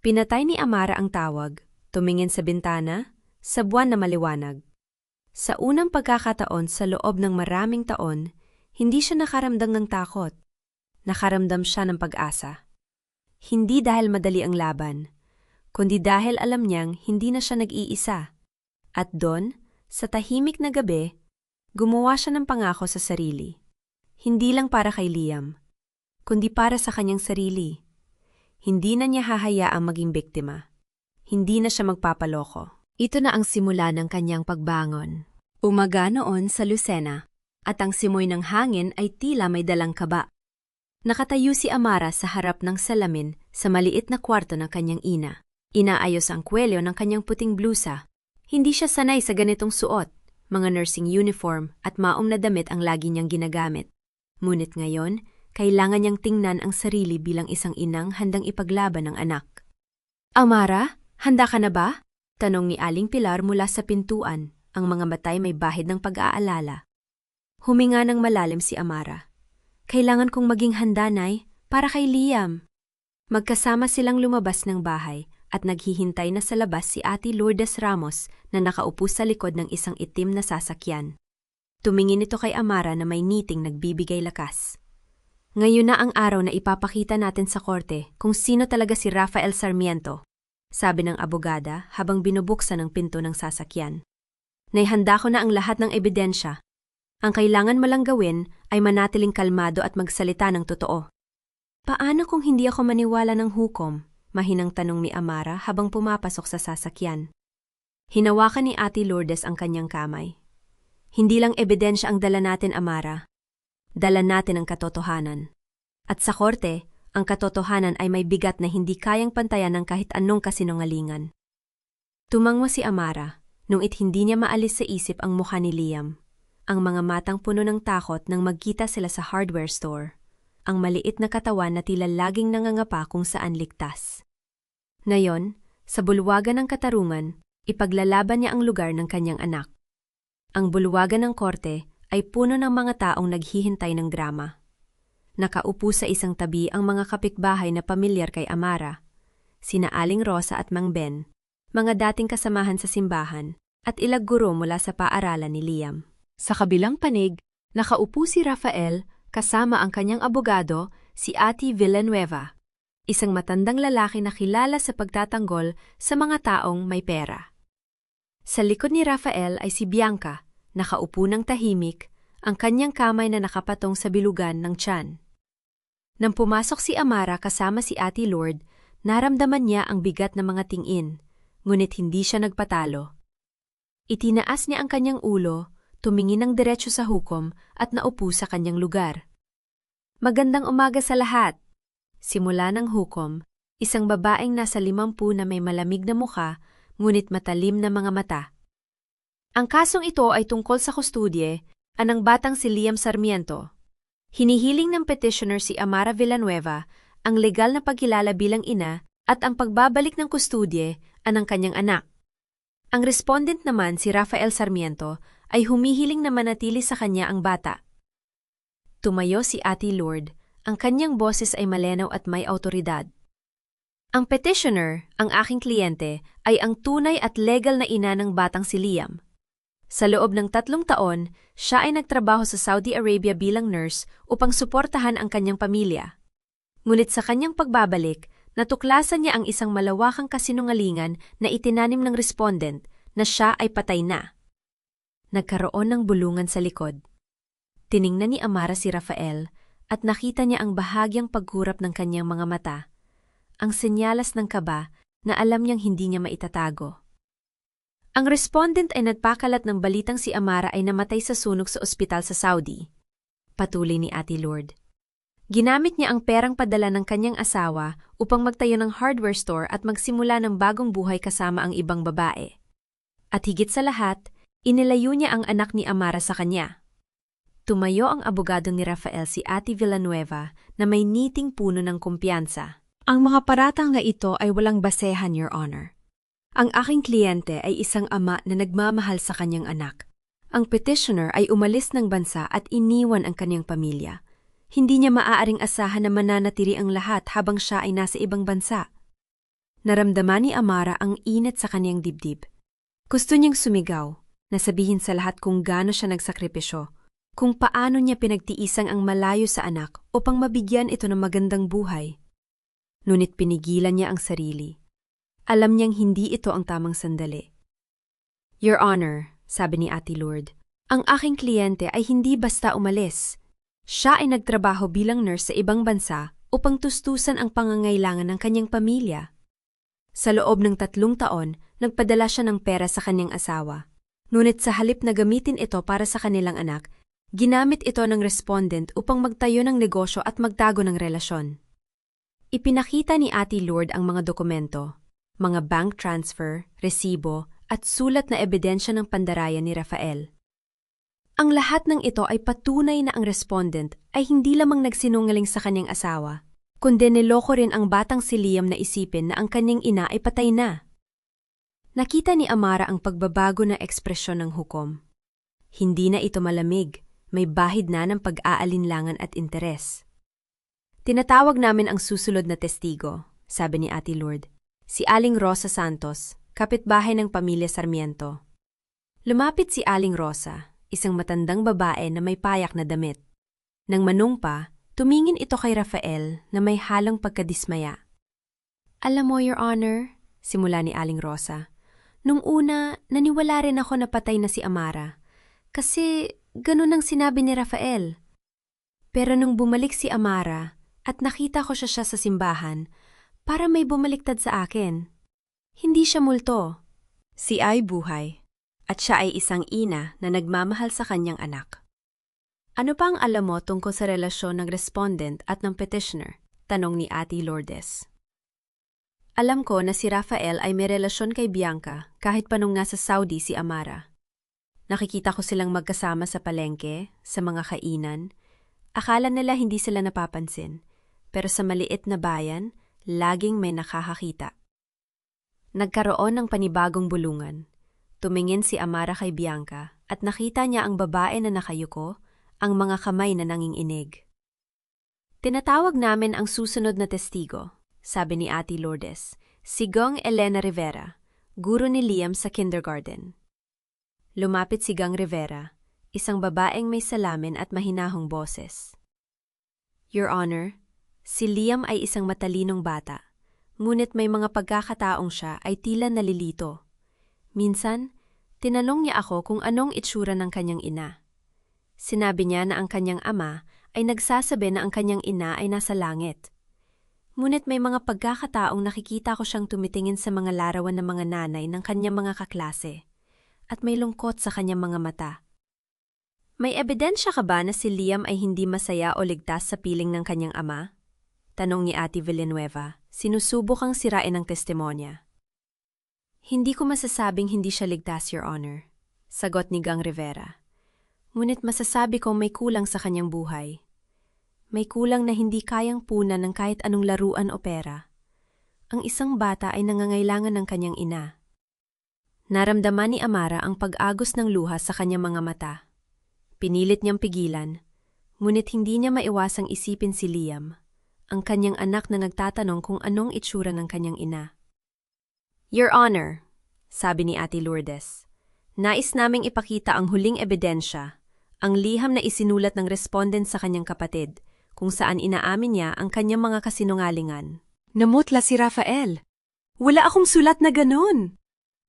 Pinatay ni Amara ang tawag, tumingin sa bintana, sa buwan na maliwanag. Sa unang pagkakataon sa loob ng maraming taon, hindi siya nakaramdam ng takot. Nakaramdam siya ng pag-asa. Hindi dahil madali ang laban, kundi dahil alam niyang hindi na siya nag-iisa. At doon, sa tahimik na gabi, gumawa siya ng pangako sa sarili. Hindi lang para kay Liam, kundi para sa kanyang sarili. Hindi na niya hahayaang maging biktima. Hindi na siya magpapaloko. Ito na ang simula ng kanyang pagbangon. Umaga noon sa Lucena, at ang simoy ng hangin ay tila may dalang kaba. Nakatayo si Amara sa harap ng salamin sa maliit na kwarto ng kanyang ina. Inaayos ang kwelyo ng kanyang puting blusa. Hindi siya sanay sa ganitong suot, mga nursing uniform at maong na damit ang lagi niyang ginagamit. Ngunit ngayon, kailangan niyang tingnan ang sarili bilang isang inang handang ipaglaban ng anak. Amara, handa ka na ba? Tanong ni Aling Pilar mula sa pintuan, ang mga matay may bahid ng pag-aalala. Huminga ng malalim si Amara. Kailangan kong maging handa, Nay, para kay Liam. Magkasama silang lumabas ng bahay at naghihintay na sa labas si Ate Lourdes Ramos na nakaupo sa likod ng isang itim na sasakyan. Tumingin ito kay Amara na may ngiting nagbibigay lakas. Ngayon na ang araw na ipapakita natin sa korte kung sino talaga si Rafael Sarmiento, sabi ng abogada habang binubuksan ang pinto ng sasakyan. Naihanda ko na ang lahat ng ebidensya. Ang kailangan mo lang gawin ay manatiling kalmado at magsalita ng totoo. Paano kung hindi ako maniwala ng hukom? Mahinang tanong ni Amara habang pumapasok sa sasakyan. Hinawakan ni Ate Lourdes ang kanyang kamay. Hindi lang ebidensya ang dala natin, Amara. Dala natin ang katotohanan. At sa korte, ang katotohanan ay may bigat na hindi kayang pantayan ng kahit anong kasinungalingan. Tumango si Amara, nung hindi niya maalis sa isip ang mukha ni Liam. Ang mga matang puno ng takot nang magkita sila sa hardware store. Ang maliit na katawan na tila laging nangangapa kung saan ligtas. Ngayon, sa bulwagan ng katarungan, ipaglalaban niya ang lugar ng kanyang anak. Ang bulwagan ng korte ay puno ng mga taong naghihintay ng drama. Nakaupo sa isang tabi ang mga kapitbahay na pamilyar kay Amara, sina Aling Rosa at Mang Ben, mga dating kasamahan sa simbahan, at ilang guro mula sa paaralan ni Liam. Sa kabilang panig, nakaupo si Rafael kasama ang kanyang abogado, si Ate Villanueva, isang matandang lalaki na kilala sa pagtatanggol sa mga taong may pera. Sa likod ni Rafael ay si Bianca, nakaupo ng tahimik, ang kanyang kamay na nakapatong sa bilugan ng tiyan. Nang pumasok si Amara kasama si Ate Lourdes, naramdaman niya ang bigat ng mga tingin, ngunit hindi siya nagpatalo. Itinaas niya ang kanyang ulo, tumingin ng diretso sa hukom at naupo sa kanyang lugar. Magandang umaga sa lahat! Simula ng hukom, isang babaeng nasa 50 na may malamig na mukha, ngunit matalim na mga mata. Ang kasong ito ay tungkol sa kustudye, anang batang si Liam Sarmiento. Hinihiling ng petitioner si Amara Villanueva ang legal na pagkilala bilang ina at ang pagbabalik ng kustudye anang kanyang anak. Ang respondent naman si Rafael Sarmiento ay humihiling na manatili sa kanya ang bata. Tumayo si Ate Lourdes, ang kanyang boses ay malinaw at may awtoridad. Ang petitioner, ang aking kliyente, ay ang tunay at legal na ina ng batang si Liam. Sa loob ng 3 taon, siya ay nagtrabaho sa Saudi Arabia bilang nurse upang suportahan ang kanyang pamilya. Ngunit sa kanyang pagbabalik, natuklasan niya ang isang malawakang kasinungalingan na itinanim ng respondent na siya ay patay na. Nagkaroon ng bulungan sa likod. Tiningnan ni Amara si Rafael at nakita niya ang bahagyang pagkurap ng kanyang mga mata, ang senyalas ng kaba na alam niyang hindi niya maitatago. Ang respondent ay nagpakalat ng balitang si Amara ay namatay sa sunog sa ospital sa Saudi. Patuloy ni Ate Lourdes. Ginamit niya ang perang padala ng kanyang asawa upang magtayo ng hardware store at magsimula ng bagong buhay kasama ang ibang babae. At higit sa lahat, inilayo niya ang anak ni Amara sa kanya. Tumayo ang abogado ni Rafael si Ate Villanueva na may niting puno ng kumpiyansa. Ang mga paratang na ito ay walang basehan, Your Honor. Ang aking kliyente ay isang ama na nagmamahal sa kanyang anak. Ang petitioner ay umalis ng bansa at iniwan ang kanyang pamilya. Hindi niya maaaring asahan na mananatili ang lahat habang siya ay nasa ibang bansa. Naramdaman ni Amara ang init sa kanyang dibdib. Gusto niyang sumigaw, na sabihin sa lahat kung gaano siya nagsakripisyo, kung paano niya pinagtiisang ang malayo sa anak upang mabigyan ito ng magandang buhay. Ngunit pinigilan niya ang sarili. Alam niyang hindi ito ang tamang sandali. Your Honor, sabi ni Ate Lourdes, ang aking kliyente ay hindi basta umalis. Siya ay nagtrabaho bilang nurse sa ibang bansa upang tustusan ang pangangailangan ng kanyang pamilya. Sa loob ng 3 taon, nagpadala siya ng pera sa kanyang asawa. Ngunit sa halip na gamitin ito para sa kanilang anak, ginamit ito ng respondent upang magtayo ng negosyo at magtago ng relasyon. Ipinakita ni Ate Lourdes ang mga dokumento, mga bank transfer, resibo, at sulat na ebidensya ng pandaraya ni Rafael. Ang lahat ng ito ay patunay na ang respondent ay hindi lamang nagsinungaling sa kanyang asawa, kundi niloko rin ang batang si Liam na isipin na ang kanyang ina ay patay na. Nakita ni Amara ang pagbabago na ekspresyon ng hukom. Hindi na ito malamig, may bahid na ng pag-aalinlangan at interes. Tinatawag namin ang susunod na testigo, sabi ni Ate Lourdes. Si Aling Rosa Santos, kapitbahay ng pamilya Sarmiento. Lumapit si Aling Rosa, isang matandang babae na may payak na damit. Nang manungpa, tumingin ito kay Rafael na may halong pagkadismaya. Alam mo, Your Honor, simula ni Aling Rosa, nung una, naniwala rin ako na patay na si Amara. Kasi ganun ang sinabi ni Rafael. Pero nung bumalik si Amara at nakita ko siya sa simbahan, para may bumaliktad sa akin. Hindi siya multo. Si ay buhay, at siya ay isang ina na nagmamahal sa kanyang anak. Ano pa ang alam mo tungkol sa relasyon ng respondent at ng petitioner? Tanong ni Ate Lourdes. Alam ko na si Rafael ay may relasyon kay Bianca kahit pa nung nasa Saudi si Amara. Nakikita ko silang magkasama sa palengke, sa mga kainan. Akala nila hindi sila napapansin, pero sa maliit na bayan, laging may nakakakita. Nagkaroon ng panibagong bulungan. Tumingin si Amara kay Bianca at nakita niya ang babae na nakayuko, ang mga kamay na nanginginig. Tinatawag namin ang susunod na testigo, sabi ni Ate Lourdes, si Gong Elena Rivera, guro ni Liam sa kindergarten. Lumapit si Gang Rivera, isang babaeng may salamin at mahinahong boses. Your Honor, si Liam ay isang matalinong bata, ngunit may mga pagkakataong siya ay tila nalilito. Minsan, tinanong niya ako kung anong itsura ng kanyang ina. Sinabi niya na ang kanyang ama ay nagsasabi na ang kanyang ina ay nasa langit. Ngunit may mga pagkakataong nakikita ko siyang tumitingin sa mga larawan ng mga nanay ng kanyang mga kaklase, at may lungkot sa kanyang mga mata. May ebidensya ka ba na si Liam ay hindi masaya o ligtas sa piling ng kanyang ama? Tanong ni Ate Villanueva, sinusubok ang sirain ng testimonya. Hindi ko masasabing hindi siya ligtas, Your Honor, sagot ni Gang Rivera. Ngunit masasabi kong may kulang sa kanyang buhay. May kulang na hindi kayang punan ng kahit anong laruan o pera. Ang isang bata ay nangangailangan ng kanyang ina. Naramdaman ni Amara ang pag-agos ng luha sa kanyang mga mata. Pinilit niyang pigilan, ngunit hindi niya maiwasang isipin si Liam, ang kanyang anak na nagtatanong kung anong itsura ng kanyang ina. Your Honor, sabi ni Ate Lourdes, Nais naming ipakita ang huling ebidensya, ang liham na isinulat ng respondent sa kanyang kapatid, kung saan inaamin niya ang kanyang mga kasinungalingan. Namutla si Rafael. Wala akong sulat na ganun!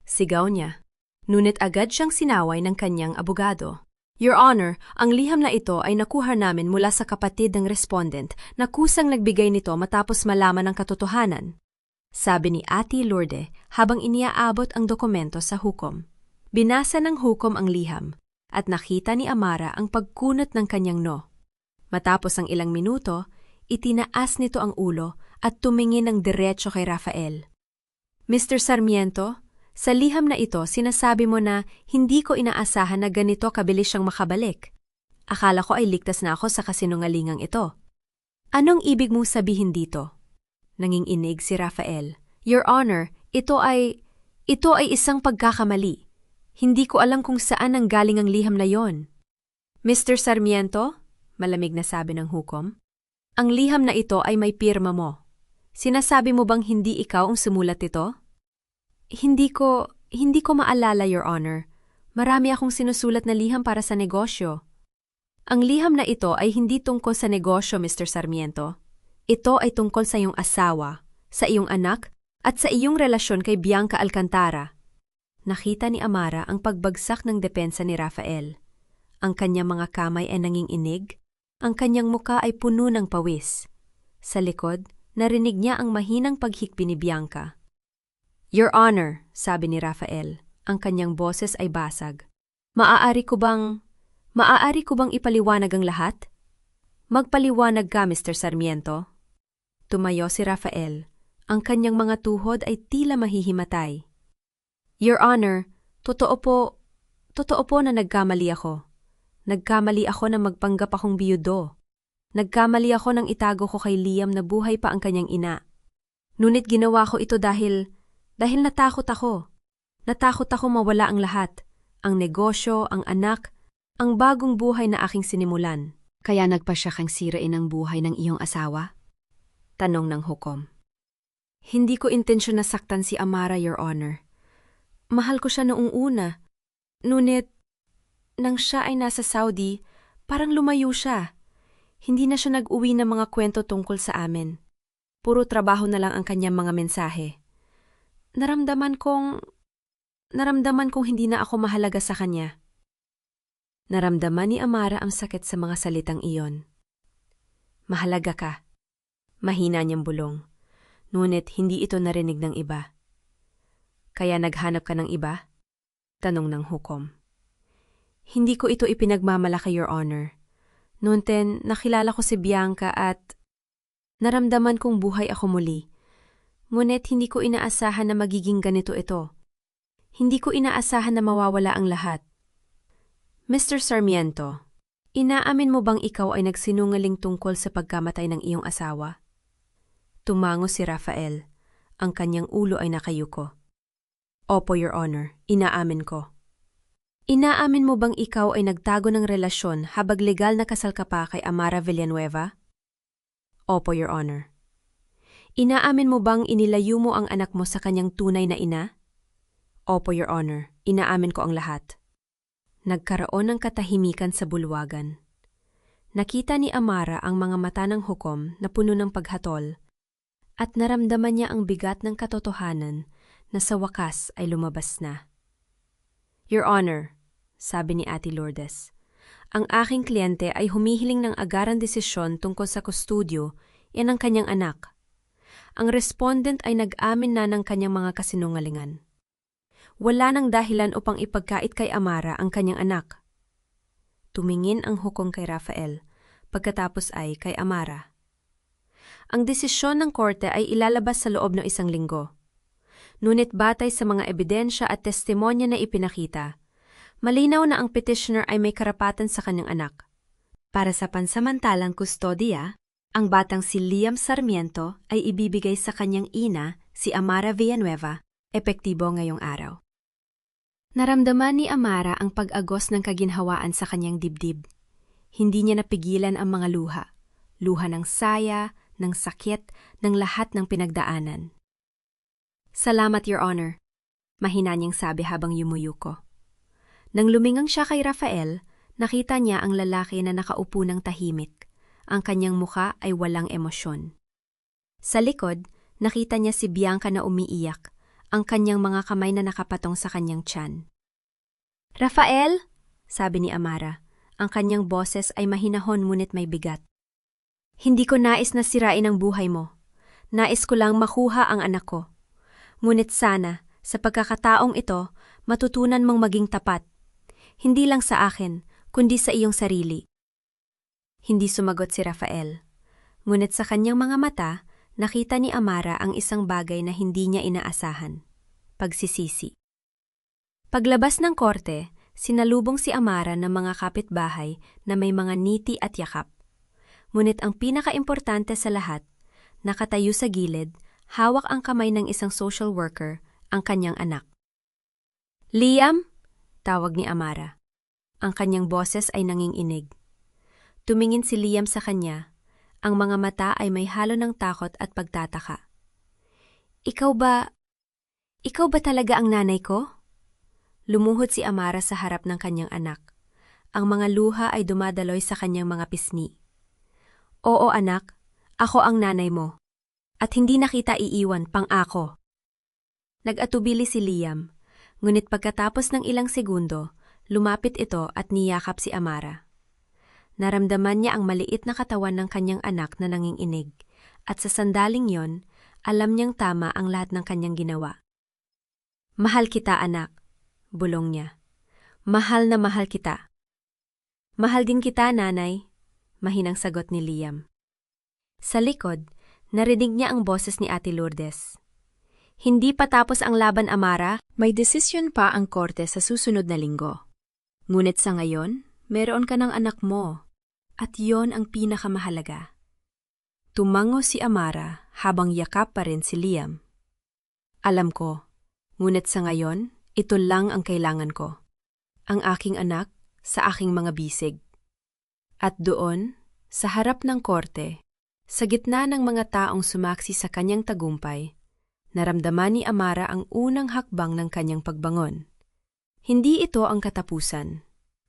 Sigaw niya. Ngunit agad siyang sinaway ng kanyang abogado. Your Honor, ang liham na ito ay nakuha namin mula sa kapatid ng respondent na kusang nagbigay nito matapos malaman ang katotohanan. Sabi ni Ate Lourdes habang iniaabot ang dokumento sa hukom. Binasa ng hukom ang liham at nakita ni Amara ang pagkunot ng kanyang no. Matapos ang ilang minuto, itinaas nito ang ulo at tumingin ng diretso kay Rafael. Mr. Sarmiento, sa liham na ito sinasabi mo na hindi ko inaasahan na ganito kabilis siyang makabalik. Akala ko ay ligtas na ako sa kasinungalingang ito. Anong ibig mong sabihin dito? Nanginginig si Rafael. Your Honor, ito ay isang pagkakamali. Hindi ko alam kung saan ang galing ang liham na yon. Mr. Sarmiento, malamig na sabi ng hukom, ang liham na ito ay may pirma mo. Sinasabi mo bang hindi ikaw ang sumulat ito? Hindi ko maalala, Your Honor. Marami akong sinusulat na liham para sa negosyo. Ang liham na ito ay hindi tungkol sa negosyo, Mr. Sarmiento. Ito ay tungkol sa iyong asawa, sa iyong anak, at sa iyong relasyon kay Bianca Alcantara. Nakita ni Amara ang pagbagsak ng depensa ni Rafael. Ang kanyang mga kamay ay nanginginig, ang kanyang muka ay puno ng pawis. Sa likod, narinig niya ang mahinang paghikbi ni Bianca. Your Honor, sabi ni Rafael, ang kanyang boses ay basag. Maaari ko bang ipaliwanag ang lahat? Magpaliwanag ka, Mr. Sarmiento. Tumayo si Rafael. Ang kanyang mga tuhod ay tila mahihimatay. Your Honor, totoo po na nagkamali ako. Nagkamali ako na magpanggap akong biyudo. Nagkamali ako nang itago ko kay Liam na buhay pa ang kanyang ina. Ngunit ginawa ko ito dahil natakot ako. Natakot ako mawala ang lahat. Ang negosyo, ang anak, ang bagong buhay na aking sinimulan. Kaya nagpasya kang sirain ang buhay ng iyong asawa? Tanong ng hukom. Hindi ko intensyon na saktan si Amara, Your Honor. Mahal ko siya noong una. Ngunit, nang siya ay nasa Saudi, parang lumayo siya. Hindi na siya nag-uwi ng mga kwento tungkol sa amin. Puro trabaho na lang ang kanyang mga mensahe. Naramdaman kong hindi na ako mahalaga sa kanya. Naramdaman ni Amara ang sakit sa mga salitang iyon. Mahalaga ka. Mahina niyang bulong. Ngunit hindi ito narinig ng iba. Kaya naghanap ka ng iba? Tanong ng hukom. Hindi ko ito ipinagmamalaki, Your Honor. Noon nakilala ko si Bianca at naramdaman kong buhay ako muli. Ngunit hindi ko inaasahan na magiging ganito ito. Hindi ko inaasahan na mawawala ang lahat. Mr. Sarmiento, inaamin mo bang ikaw ay nagsinungaling tungkol sa pagkamatay ng iyong asawa? Tumango si Rafael. Ang kanyang ulo ay nakayuko. Opo, Your Honor, inaamin ko. Inaamin mo bang ikaw ay nagtago ng relasyon habang legal na kasal ka pa kay Amara Villanueva? Opo, Your Honor. Inaamin mo bang inilayo mo ang anak mo sa kanyang tunay na ina? Opo, Your Honor. Inaamin ko ang lahat. Nagkaroon ng katahimikan sa bulwagan. Nakita ni Amara ang mga mata ng hukom na puno ng paghatol at naramdaman niya ang bigat ng katotohanan na sa wakas ay lumabas na. Your Honor, sabi ni Ate Lourdes, ang aking kliyente ay humihiling ng agarang desisyon tungkol sa kustudyo yan ang kanyang anak. Ang respondent ay nag-amin na ng kanyang mga kasinungalingan. Wala nang dahilan upang ipagkait kay Amara ang kanyang anak. Tumingin ang hukom kay Rafael, pagkatapos ay kay Amara. Ang desisyon ng korte ay ilalabas sa loob ng 1 linggo. Ngunit batay sa mga ebidensya at testimonya na ipinakita, malinaw na ang petitioner ay may karapatan sa kanyang anak. Para sa pansamantalang kustodiya, ang batang si Liam Sarmiento ay ibibigay sa kanyang ina, si Amara Villanueva, epektibo ngayong araw. Naramdaman ni Amara ang pag-agos ng kaginhawaan sa kanyang dibdib. Hindi niya napigilan ang mga luha. Luha ng saya, ng sakit, ng lahat ng pinagdaanan. Salamat, Your Honor, mahina niyang sabi habang yumuyuko. Nang lumingang siya kay Rafael, nakita niya ang lalaki na nakaupo ng tahimik. Ang kanyang muka ay walang emosyon. Sa likod, nakita niya si Bianca na umiiyak, ang kanyang mga kamay na nakapatong sa kanyang tiyan. "Rafael?" sabi ni Amara. Ang kanyang boses ay mahinahon ngunit may bigat. "Hindi ko nais na sirain ang buhay mo. Nais ko lang makuha ang anak ko. Ngunit sana, sa pagkakataong ito, matutunan mong maging tapat. Hindi lang sa akin, kundi sa iyong sarili." Hindi sumagot si Rafael. Ngunit sa kanyang mga mata, nakita ni Amara ang isang bagay na hindi niya inaasahan. Pagsisisi. Paglabas ng korte, sinalubong si Amara ng mga kapitbahay na may mga ngiti at yakap. Ngunit ang pinakaimportante sa lahat, nakatayo sa gilid, hawak ang kamay ng isang social worker, ang kanyang anak. "Liam?" tawag ni Amara. Ang kanyang boses ay nanginginig. Tumingin si Liam sa kanya. Ang mga mata ay may halo ng takot at pagtataka. Ikaw ba talaga ang nanay ko?" Lumuhod si Amara sa harap ng kanyang anak. Ang mga luha ay dumadaloy sa kanyang mga pisngi. "Oo anak, ako ang nanay mo. At hindi na kita iiwan, pang-ako." Nag-atubili si Liam, ngunit pagkatapos ng ilang segundo, lumapit ito at niyakap si Amara. Naramdaman niya ang maliit na katawan ng kanyang anak na nanginginig, at sa sandaling yon, alam niyang tama ang lahat ng kanyang ginawa. "Mahal kita, anak," bulong niya. "Mahal na mahal kita." "Mahal din kita, nanay," mahinang sagot ni Liam. Sa likod, narinig niya ang boses ni Ate Lourdes. "Hindi pa tapos ang laban, Amara. May desisyon pa ang korte sa susunod na linggo. Ngunit sa ngayon, meron ka ng anak mo, at yon ang pinakamahalaga." Tumango si Amara habang yakap pa rin si Liam. "Alam ko, ngunit sa ngayon, ito lang ang kailangan ko. Ang aking anak sa aking mga bisig." At doon, sa harap ng korte, sa gitna ng mga taong sumaksi sa kanyang tagumpay, naramdaman ni Amara ang unang hakbang ng kanyang pagbangon. Hindi ito ang katapusan,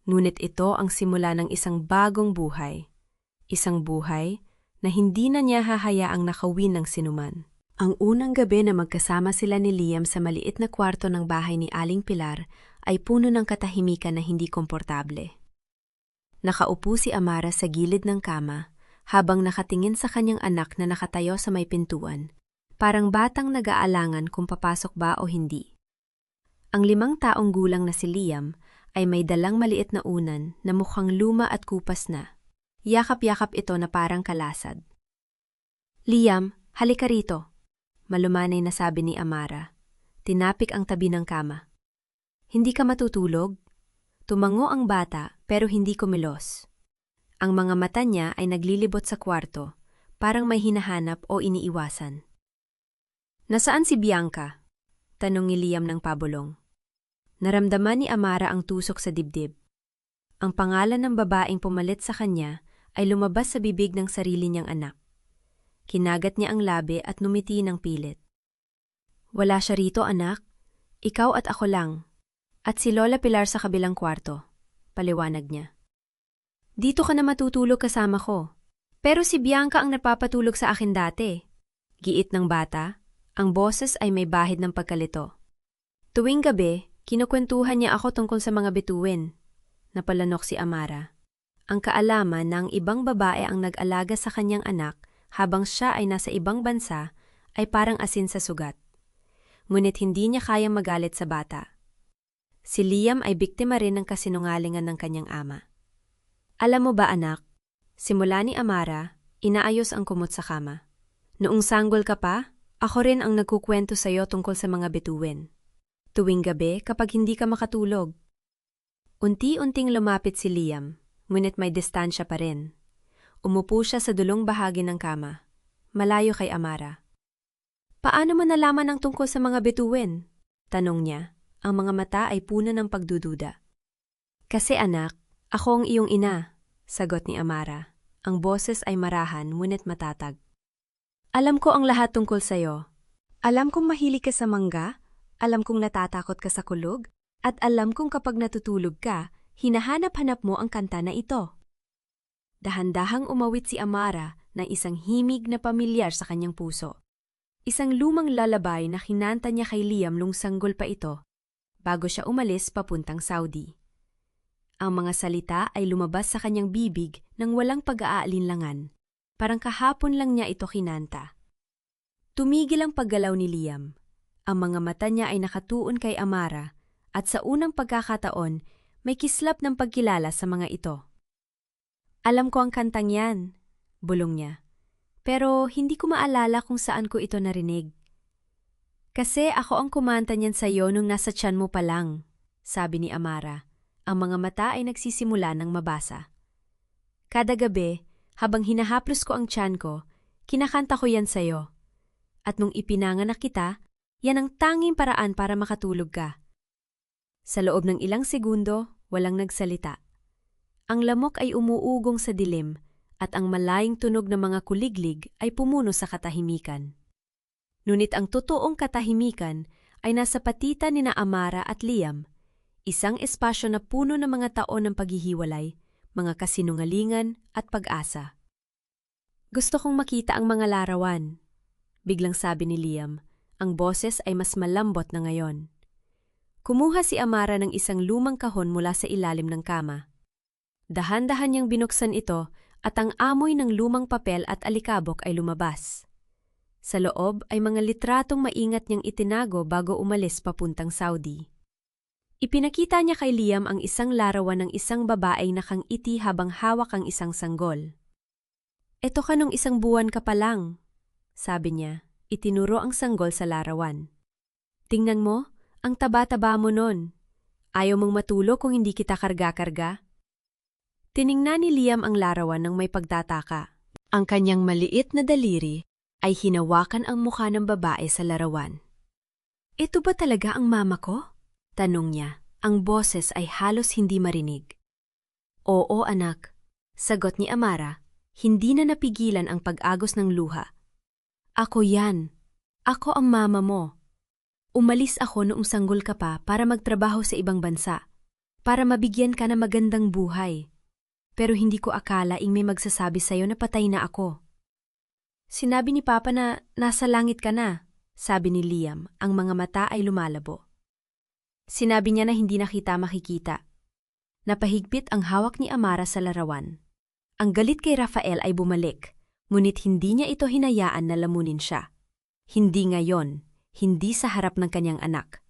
ngunit ito ang simula ng isang bagong buhay. Isang buhay na hindi na niya hahayaang nakawin ng sinuman. Ang unang gabi na magkasama sila ni Liam sa maliit na kwarto ng bahay ni Aling Pilar ay puno ng katahimikan na hindi komportable. Nakaupo si Amara sa gilid ng kama habang nakatingin sa kanyang anak na nakatayo sa may pintuan, parang batang nag-aalangan kung papasok ba o hindi. Ang 5 taong gulang na si Liam ay may dalang maliit na unan na mukhang luma at kupas na. Yakap-yakap ito na parang kalasad. "Liam, halika rito," malumanay na sabi ni Amara. Tinapik ang tabi ng kama. "Hindi ka matutulog?" Tumango ang bata pero hindi kumilos. Ang mga mata niya ay naglilibot sa kwarto, parang may hinahanap o iniiwasan. "Nasaan si Bianca?" tanong ni Liam ng pabulong. Naramdaman ni Amara ang tusok sa dibdib. Ang pangalan ng babaeng pumalit sa kanya ay lumabas sa bibig ng sarili niyang anak. Kinagat niya ang labi at numiti ng pilit. "Wala siya rito, anak. Ikaw at ako lang. At si Lola Pilar sa kabilang kwarto," paliwanag niya. "Dito ka na matutulog kasama ko. Pero si Bianca ang napapatulog sa akin dati." Giit ng bata, ang boses ay may bahid ng pagkalito. Tuwing gabi, kinukwentuhan niya ako tungkol sa mga bituin. Napalanok si Amara. Ang kaalaman na ang ibang babae ang nag-alaga sa kanyang anak habang siya ay nasa ibang bansa ay parang asin sa sugat. Ngunit hindi niya kayang magalit sa bata. Si Liam ay biktima rin ng kasinungalingan ng kanyang ama. "Alam mo ba anak, simula ni Amara, inaayos ang kumot sa kama. Noong sanggol ka pa, ako rin ang nagkukwento sa iyo tungkol sa mga bituin. Tuwing gabi kapag hindi ka makatulog." Unti-unting lumapit si Liam, ngunit may distansya pa rin. Umupo siya sa dulong bahagi ng kama, malayo kay Amara. "Paano mo nalaman ang tungkol sa mga bituin?" tanong niya. Ang mga mata ay puno ng pagdududa. "Kasi anak, ako ang iyong ina," sagot ni Amara. Ang boses ay marahan ngunit matatag. "Alam ko ang lahat tungkol sa iyo. Alam kong mahilig ka sa mangga, alam kong natatakot ka sa kulog, At alam kong kapag natutulog ka, hinahanap-hanap mo ang kanta na ito. Dahan-dahang umawit si Amara ng isang himig na pamilyar sa kanyang puso. Isang lumang lalabay na kinanta niya kay Liam nung sanggol pa ito, bago siya umalis papuntang Saudi. Ang mga salita ay lumabas sa kanyang bibig nang walang pag-aalinlangan. Parang kahapon lang niya ito kinanta. Tumigil ang paggalaw ni Liam. Ang mga mata niya ay nakatuon kay Amara at sa unang pagkakataon may kislap ng pagkilala sa mga ito. Alam ko ang kantang yan, bulong niya. Pero hindi ko maalala kung saan ko ito narinig. Kasi ako ang kumanta niyan sa'yo nung nasa tiyan mo pa lang, sabi ni Amara. Ang mga mata ay nagsisimula ng mabasa. Kada gabi, habang hinahaplos ko ang tiyan ko, kinakanta ko yan sa'yo. At nung ipinanganak kita, yan ang tanging paraan para makatulog ka. Sa loob ng ilang segundo, walang nagsalita. Ang lamok ay umuugong sa dilim at ang malaying tunog ng mga kuliglig ay pumuno sa katahimikan. Ngunit ang totoong katahimikan ay nasa pagitan ni Amara at Liam, isang espasyo na puno ng mga taon ng paghihiwalay, mga kasinungalingan at pag-asa. Gusto kong makita ang mga larawan, biglang sabi ni Liam. Ang boses ay mas malambot na ngayon. Kumuha si Amara ng isang lumang kahon mula sa ilalim ng kama. Dahan-dahan niyang binuksan ito at ang amoy ng lumang papel at alikabok ay lumabas. Sa loob ay mga litratong maingat niyang itinago bago umalis papuntang Saudi. Ipinakita niya kay Liam ang isang larawan ng isang babaeng nakangiti habang hawak ang isang sanggol. "Eto ka nung isang buwan ka pa lang," sabi niya. Itinuro ang sanggol sa larawan. "Tingnan mo, ang taba-taba mo nun. Ayaw mong matulog kung hindi kita karga-karga?" Tiningnan ni Liam ang larawan ng may pagtataka. Ang kanyang maliit na daliri ay hinawakan ang mukha ng babae sa larawan. "Ito ba talaga ang mama ko?" tanong niya. Ang boses ay halos hindi marinig. "Oo, anak," sagot ni Amara, hindi na napigilan ang pag-agos ng luha. "Ako yan. Ako ang mama mo. Umalis ako noong sanggol ka pa para magtrabaho sa ibang bansa, para mabigyan ka ng magandang buhay. Pero hindi ko akala may magsasabi sa'yo na patay na ako." "Sinabi ni Papa na nasa langit ka na," sabi ni Liam, ang mga mata ay lumalabo. Sinabi niya na hindi na kita makikita. Napahigpit ang hawak ni Amara sa larawan. Ang galit kay Rafael ay bumalik, ngunit hindi niya ito hinayaan na lamunin siya. Hindi ngayon, hindi sa harap ng kanyang anak.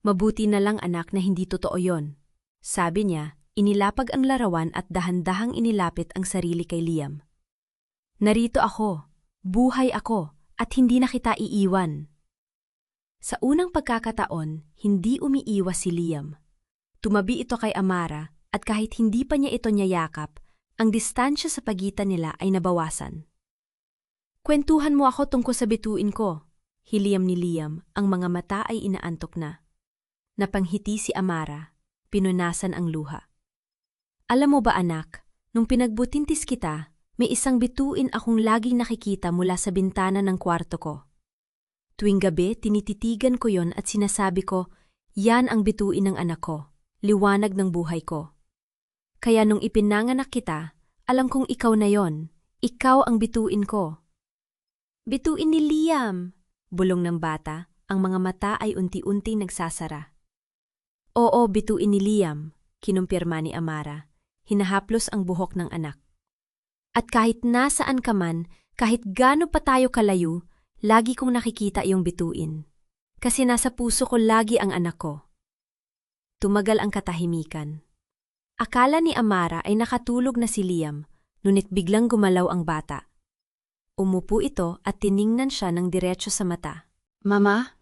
"Mabuti na lang anak na hindi totoo yon," sabi niya, inilapag ang larawan at dahan-dahang inilapit ang sarili kay Liam. "Narito ako, buhay ako, at hindi na kita iiwan." Sa unang pagkakataon, hindi umiiwas si Liam. Tumabi ito kay Amara at kahit hindi pa niya ito niyayakap, ang distansya sa pagitan nila ay nabawasan. "Kwentuhan mo ako tungkol sa bituin ko," hiliyam ni Liam, ang mga mata ay inaantok na. Napanghiti si Amara, pinunasan ang luha. "Alam mo ba anak, nung pinagbutintis kita, may isang bituin akong laging nakikita mula sa bintana ng kwarto ko. Tuwing gabi, tinititigan ko yon at sinasabi ko, yan ang bituin ng anak ko, liwanag ng buhay ko. Kaya nung ipinanganak kita, alam kong ikaw na yon, ikaw ang bituin ko." "Bituin ni Liam," bulong ng bata, ang mga mata ay unti-unting nagsasara. "Oo, bituin ni Liam," kinumpirma ni Amara, hinahaplos ang buhok ng anak. "At kahit nasaan ka man, kahit gaano pa tayo kalayo, lagi kong nakikita iyong bituin. Kasi nasa puso ko lagi ang anak ko." Tumagal ang katahimikan. Akala ni Amara ay nakatulog na si Liam, ngunit biglang gumalaw ang bata. Umupo ito at tiningnan siya ng diretso sa mata. "Mama?"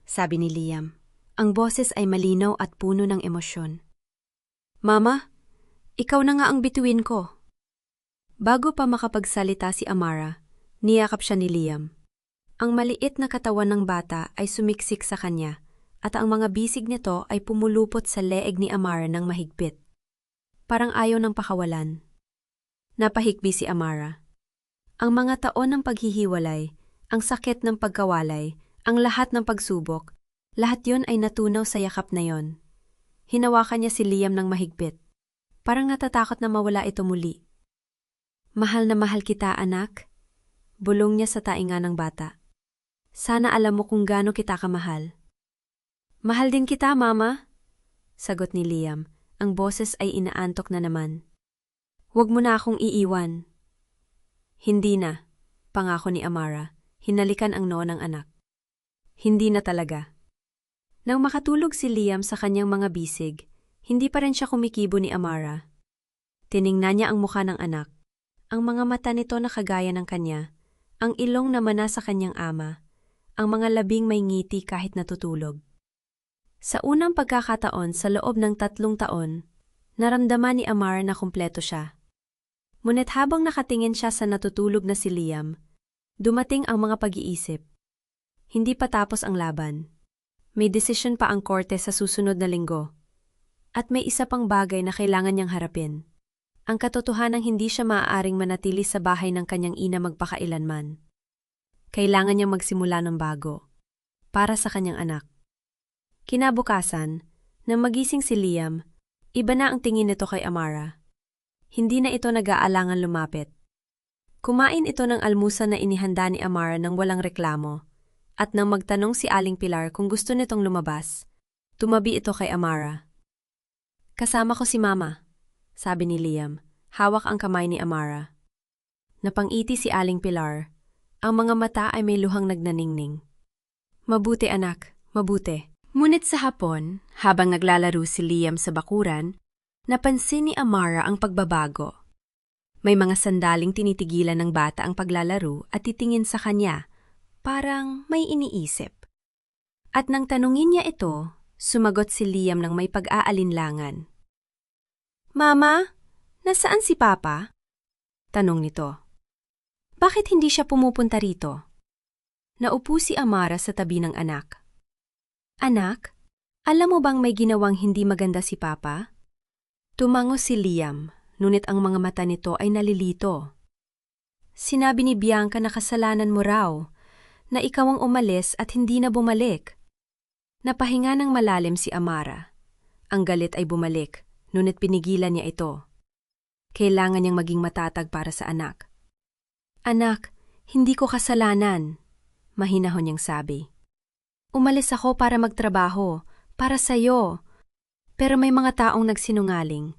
sabi ni Liam. Ang boses ay malinaw at puno ng emosyon. "Mama, ikaw na nga ang bituin ko." Bago pa makapagsalita si Amara, niyakap siya ni Liam. Ang maliit na katawan ng bata ay sumiksik sa kanya at ang mga bisig nito ay pumulupot sa leeg ni Amara ng mahigpit. Parang ayaw ng pakawalan. Napahikbi si Amara. Ang mga taon ng paghihiwalay, ang sakit ng pagkawalay, ang lahat ng pagsubok, Lahat yon ay natunaw sa yakap na yon. Hinawakan niya si Liam ng mahigpit. Parang natatakot na mawala ito muli. Mahal na mahal kita, anak. Bulong niya sa tainga ng bata. Sana alam mo kung gaano kita kamahal. Mahal din kita, Mama. Sagot ni Liam. Ang boses ay inaantok na naman. Huwag mo na akong iiwan. Hindi na, pangako ni Amara. Hinalikan ang noo ng anak. Hindi na talaga. Nang makatulog si Liam sa kanyang mga bisig, hindi pa rin siya kumikibo ni Amara. Tiningnan niya ang mukha ng anak. Ang mga mata nito na kagaya ng kanya, ang ilong na mana sa kanyang ama, ang mga labing may ngiti kahit natutulog. Sa unang pagkakataon sa loob ng 3 taon, naramdaman ni Amara na kumpleto siya. Ngunit habang nakatingin siya sa natutulog na si Liam, dumating ang mga pag-iisip. Hindi pa tapos ang laban. May desisyon pa ang korte sa susunod na linggo. At may isa pang bagay na kailangan niyang harapin. Ang katotohanang hindi siya maaaring manatili sa bahay ng kanyang ina magpakailanman. Kailangan niyang magsimula ng bago. Para sa kanyang anak. Kinabukasan, nang magising si Liam, iba na ang tingin nito kay Amara. Hindi na ito nag-aalangan lumapit. Kumain ito ng almusal na inihanda ni Amara ng walang reklamo, at nang magtanong si Aling Pilar kung gusto nitong lumabas, tumabi ito kay Amara. Kasama ko si Mama, sabi ni Liam, hawak ang kamay ni Amara. Napangiti si Aling Pilar, ang mga mata ay may luhang nagnaningning. Mabuti anak, mabuti. Ngunit sa hapon, habang naglalaro si Liam sa bakuran, napansin ni Amara ang pagbabago. May mga sandaling tinitigilan ng bata ang paglalaro at titingin sa kanya, parang may iniisip. At nang tanungin niya ito, sumagot si Liam ng may pag-aalinlangan. Mama, nasaan si Papa? Tanong nito. Bakit hindi siya pumupunta rito? Naupo si Amara sa tabi ng anak. Anak, alam mo bang may ginawang hindi maganda si Papa? Tumango si Liam, ngunit ang mga mata nito ay nalilito. Sinabi ni Bianca na kasalanan mo raw, na ikaw ang umalis at hindi na bumalik. Napahinga ng malalim si Amara. Ang galit ay bumalik, ngunit pinigilan niya ito. Kailangan niyang maging matatag para sa anak. Anak, hindi ko kasalanan, mahinahon niyang sabi. Umalis ako para magtrabaho, para sa'yo. Pero may mga taong nagsinungaling.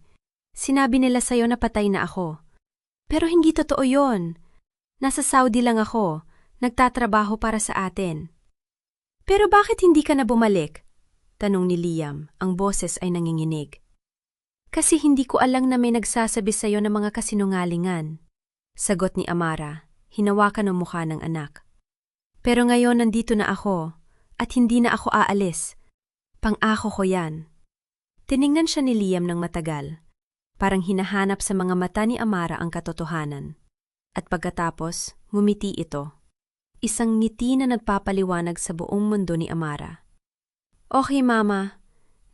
Sinabi nila sa'yo na patay na ako. Pero hindi totoo yon. Nasa Saudi lang ako, nagtatrabaho para sa atin. Pero bakit hindi ka na bumalik? Tanong ni Liam, ang boses ay nanginginig. Kasi hindi ko alam na may nagsasabi sa'yo ng mga kasinungalingan. Sagot ni Amara, hinawakan ang mukha ng anak. Pero ngayon nandito na ako. At hindi na ako aalis. Pang-ako ko yan. Tiningnan siya ni Liam ng matagal. Parang hinahanap sa mga mata ni Amara ang katotohanan. At pagkatapos, ngumiti ito. Isang ngiti na nagpapaliwanag sa buong mundo ni Amara. Okay, Mama.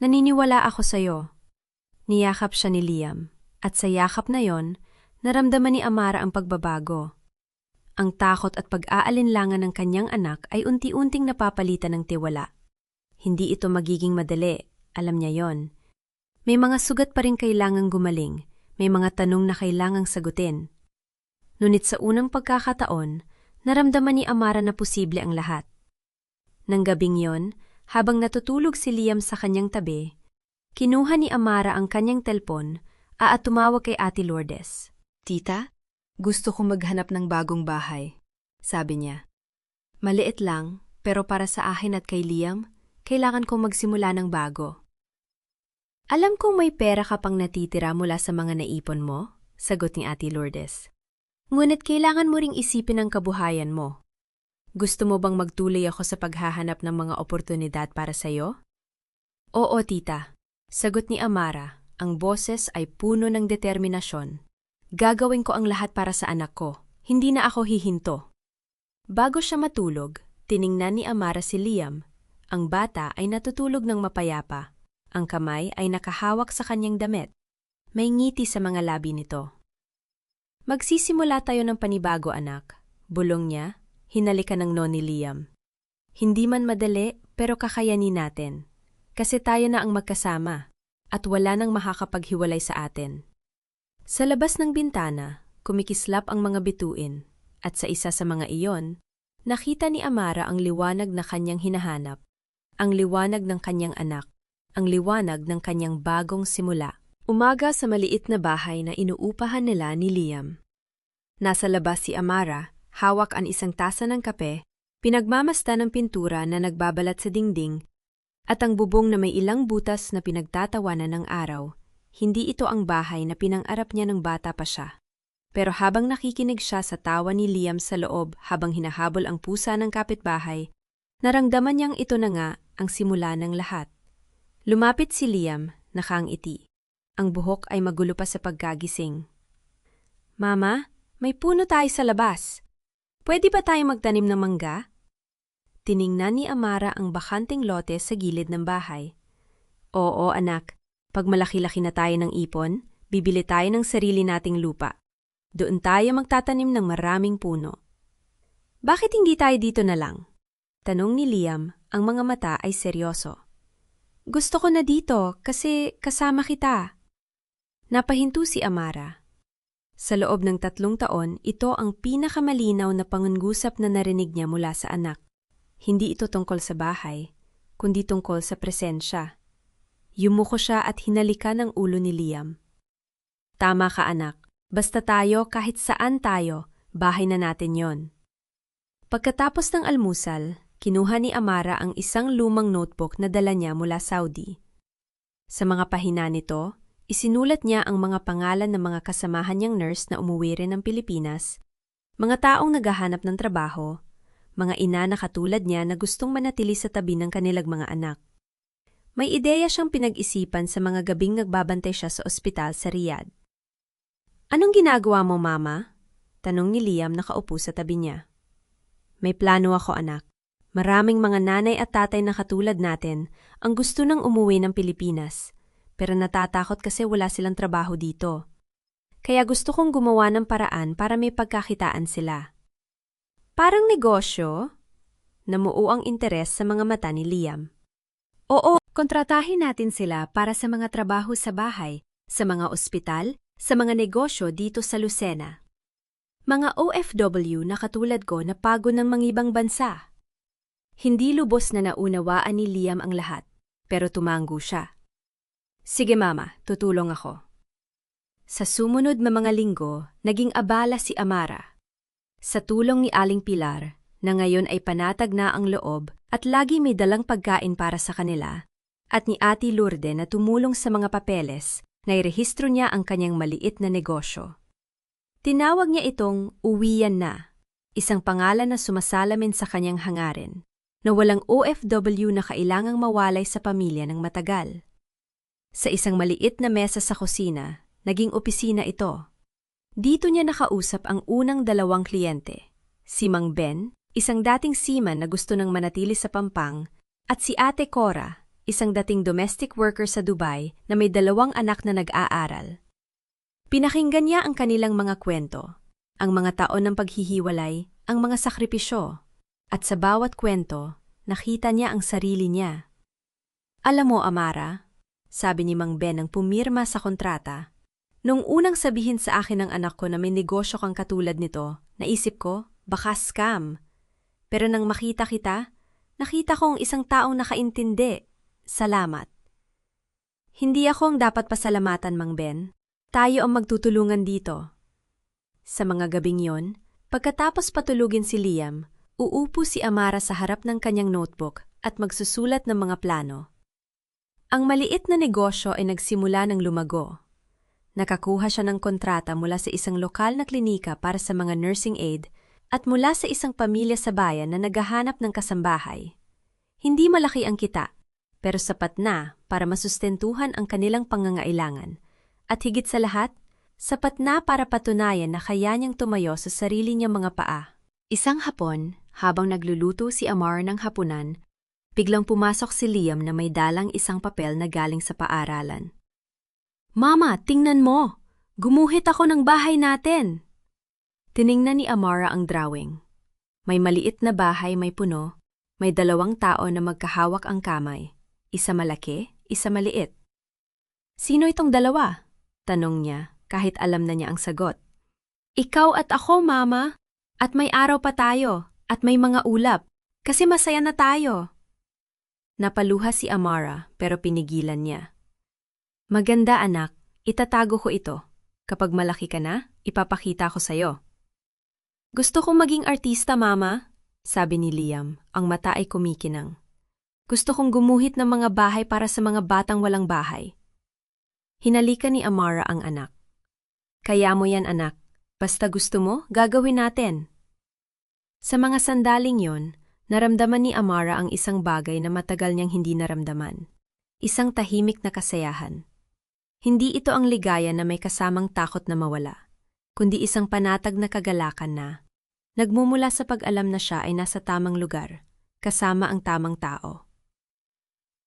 Naniniwala ako sa'yo. Niyakap siya ni Liam. At sa yakap na yon, naramdaman ni Amara ang pagbabago. Ang takot at pag-aalinlangan ng kanyang anak ay unti-unting napapalitan ng tiwala. Hindi ito magiging madali, alam niya yon. May mga sugat pa rin kailangang gumaling, may mga tanong na kailangang sagutin. Ngunit sa unang pagkakataon, naramdaman ni Amara na posible ang lahat. Nang gabing yon, habang natutulog si Liam sa kanyang tabi, kinuha ni Amara ang kanyang telpon at tumawag kay Ate Lourdes. Tita? Gusto kong maghanap ng bagong bahay, sabi niya. Maliit lang, pero para sa akin at kay Liam, kailangan kong magsimula ng bago. Alam kong may pera ka pang natitira mula sa mga naipon mo, sagot ni Ate Lourdes. Ngunit kailangan mo ring isipin ang kabuhayan mo. Gusto mo bang magtuloy ako sa paghahanap ng mga oportunidad para sa'yo? Oo, tita, sagot ni Amara, ang boses ay puno ng determinasyon. Gagawin ko ang lahat para sa anak ko. Hindi na ako hihinto. Bago siya matulog, tiningnan ni Amara si Liam. Ang bata ay natutulog ng mapayapa. Ang kamay ay nakahawak sa kanyang damit. May ngiti sa mga labi nito. Magsisimula tayo ng panibago, anak. Bulong niya, hinalikan ng noo ni Liam. Hindi man madali, pero kakayanin natin. Kasi tayo na ang magkasama, at wala nang makakapaghiwalay sa atin. Sa labas ng bintana, kumikislap ang mga bituin, at sa isa sa mga iyon, nakita ni Amara ang liwanag na kanyang hinahanap, ang liwanag ng kanyang anak, ang liwanag ng kanyang bagong simula. Umaga sa maliit na bahay na inuupahan nila ni Liam. Nasa labas si Amara, hawak ang isang tasa ng kape, pinagmamasdan ng pintura na nagbabalat sa dingding, at ang bubong na may ilang butas na pinagtatawanan ng araw. Hindi ito ang bahay na pinang-arap niya ng bata pa siya. Pero habang nakikinig siya sa tawa ni Liam sa loob habang hinahabol ang pusa ng kapitbahay, naramdaman niyang ito na nga ang simula ng lahat. Lumapit si Liam, nakaangiti. Ang buhok ay magulo pa sa pagkagising. Mama, may puno tayo sa labas. Pwede ba tayo magtanim ng mangga? Tiningnan ni Amara ang bakanting lote sa gilid ng bahay. Oo, anak. Pag malaki-laki na tayo ng ipon, bibili tayo ng sarili nating lupa. Doon tayo magtatanim ng maraming puno. Bakit hindi tayo dito na lang? Tanong ni Liam, ang mga mata ay seryoso. Gusto ko na dito kasi kasama kita. Napahinto si Amara. Sa loob ng 3 taon, ito ang pinakamalinaw na pangungusap na narinig niya mula sa anak. Hindi ito tungkol sa bahay, kundi tungkol sa presensya. Yumuko siya at hinalikan ang ulo ni Liam. Tama ka anak, basta tayo kahit saan tayo, bahay na natin yon. Pagkatapos ng almusal, kinuha ni Amara ang isang lumang notebook na dala niya mula Saudi. Sa mga pahina nito, isinulat niya ang mga pangalan ng mga kasamahan niyang nurse na umuwi rin ng Pilipinas, mga taong naghahanap ng trabaho, mga ina na katulad niya na gustong manatili sa tabi ng kanilang mga anak. May ideya siyang pinag-isipan sa mga gabing nagbabantay siya sa ospital sa Riyadh. Anong ginagawa mo, Mama? Tanong ni Liam nakaupo sa tabi niya. May plano ako, anak. Maraming mga nanay at tatay na katulad natin ang gusto nang umuwi ng Pilipinas. Pero natatakot kasi wala silang trabaho dito. Kaya gusto kong gumawa ng paraan para may pagkakitaan sila. Parang negosyo? Namuo ang interes sa mga mata ni Liam. Oo, kontratahin natin sila para sa mga trabaho sa bahay, sa mga ospital, sa mga negosyo dito sa Lucena. Mga OFW na katulad ko na pagod ng mangibang bansa. Hindi lubos na naunawaan ni Liam ang lahat, pero tumanggo siya. Sige mama, tutulong ako. Sa sumunod na mga linggo, naging abala si Amara. Sa tulong ni Aling Pilar, na ngayon ay panatag na ang loob at lagi may dalang pagkain para sa kanila, at ni Ate Lourdes na tumulong sa mga papeles, nairehistro niya ang kanyang maliit na negosyo. Tinawag niya itong Uwian Na, isang pangalan na sumasalamin sa kanyang hangarin, na walang OFW na kailangang mawalay sa pamilya ng matagal. Sa isang maliit na mesa sa kusina, naging opisina ito. Dito niya nakausap ang unang 2 kliyente, si Mang Ben, isang dating seaman na gusto nang manatili sa Pampang, at si Ate Cora, isang dating domestic worker sa Dubai na may 2 anak na nag-aaral. Pinakinggan niya ang kanilang mga kwento, ang mga taon ng paghihiwalay, ang mga sakripisyo, at sa bawat kwento, nakita niya ang sarili niya. Alam mo, Amara, sabi ni Mang Ben nang pumirma sa kontrata, nung unang sabihin sa akin ng anak ko na may negosyo kang katulad nito, naisip ko, baka scam. Pero nang makita kita, nakita kong isang taong nakaintindi. Salamat. Hindi ako ang dapat pasalamatan, Mang Ben. Tayo ang magtutulungan dito. Sa mga gabing yon, pagkatapos patulugin si Liam, uupo si Amara sa harap ng kanyang notebook at magsusulat ng mga plano. Ang maliit na negosyo ay nagsimula ng lumago. Nakakuha siya ng kontrata mula sa isang lokal na klinika para sa mga nursing aid at mula sa isang pamilya sa bayan na naghahanap ng kasambahay. Hindi malaki ang kita, pero sapat na para masustentuhan ang kanilang pangangailangan. At higit sa lahat, sapat na para patunayan na kaya niyang tumayo sa sarili niyang mga paa. Isang hapon, habang nagluluto si Amara ng hapunan, biglang pumasok si Liam na may dalang isang papel na galing sa paaralan. Mama, tingnan mo! Gumuhit ako ng bahay natin! Tiningnan ni Amara ang drawing. May maliit na bahay may puno, May 2 tao na magkahawak ang kamay. Isa malaki, isa maliit. "Sino itong 2?" tanong niya kahit alam na niya ang sagot. "Ikaw at ako, Mama. At may araw pa tayo at may mga ulap kasi masaya na tayo." Napaluha si Amara pero pinigilan niya. "Maganda anak, itatago ko ito. Kapag malaki ka na, ipapakita ko sa'yo." "Gusto kong maging artista, Mama," sabi ni Liam, ang mata ay kumikinang. "Gusto kong gumuhit ng mga bahay para sa mga batang walang bahay." Hinalikan ni Amara ang anak. "Kaya mo yan, anak. Basta gusto mo, gagawin natin." Sa mga sandaling yon, naramdaman ni Amara ang isang bagay na matagal niyang hindi naramdaman. Isang tahimik na kasayahan. Hindi ito ang ligaya na may kasamang takot na mawala, kundi isang panatag na kagalakan na nagmumula sa pag-alam na siya ay nasa tamang lugar, kasama ang tamang tao.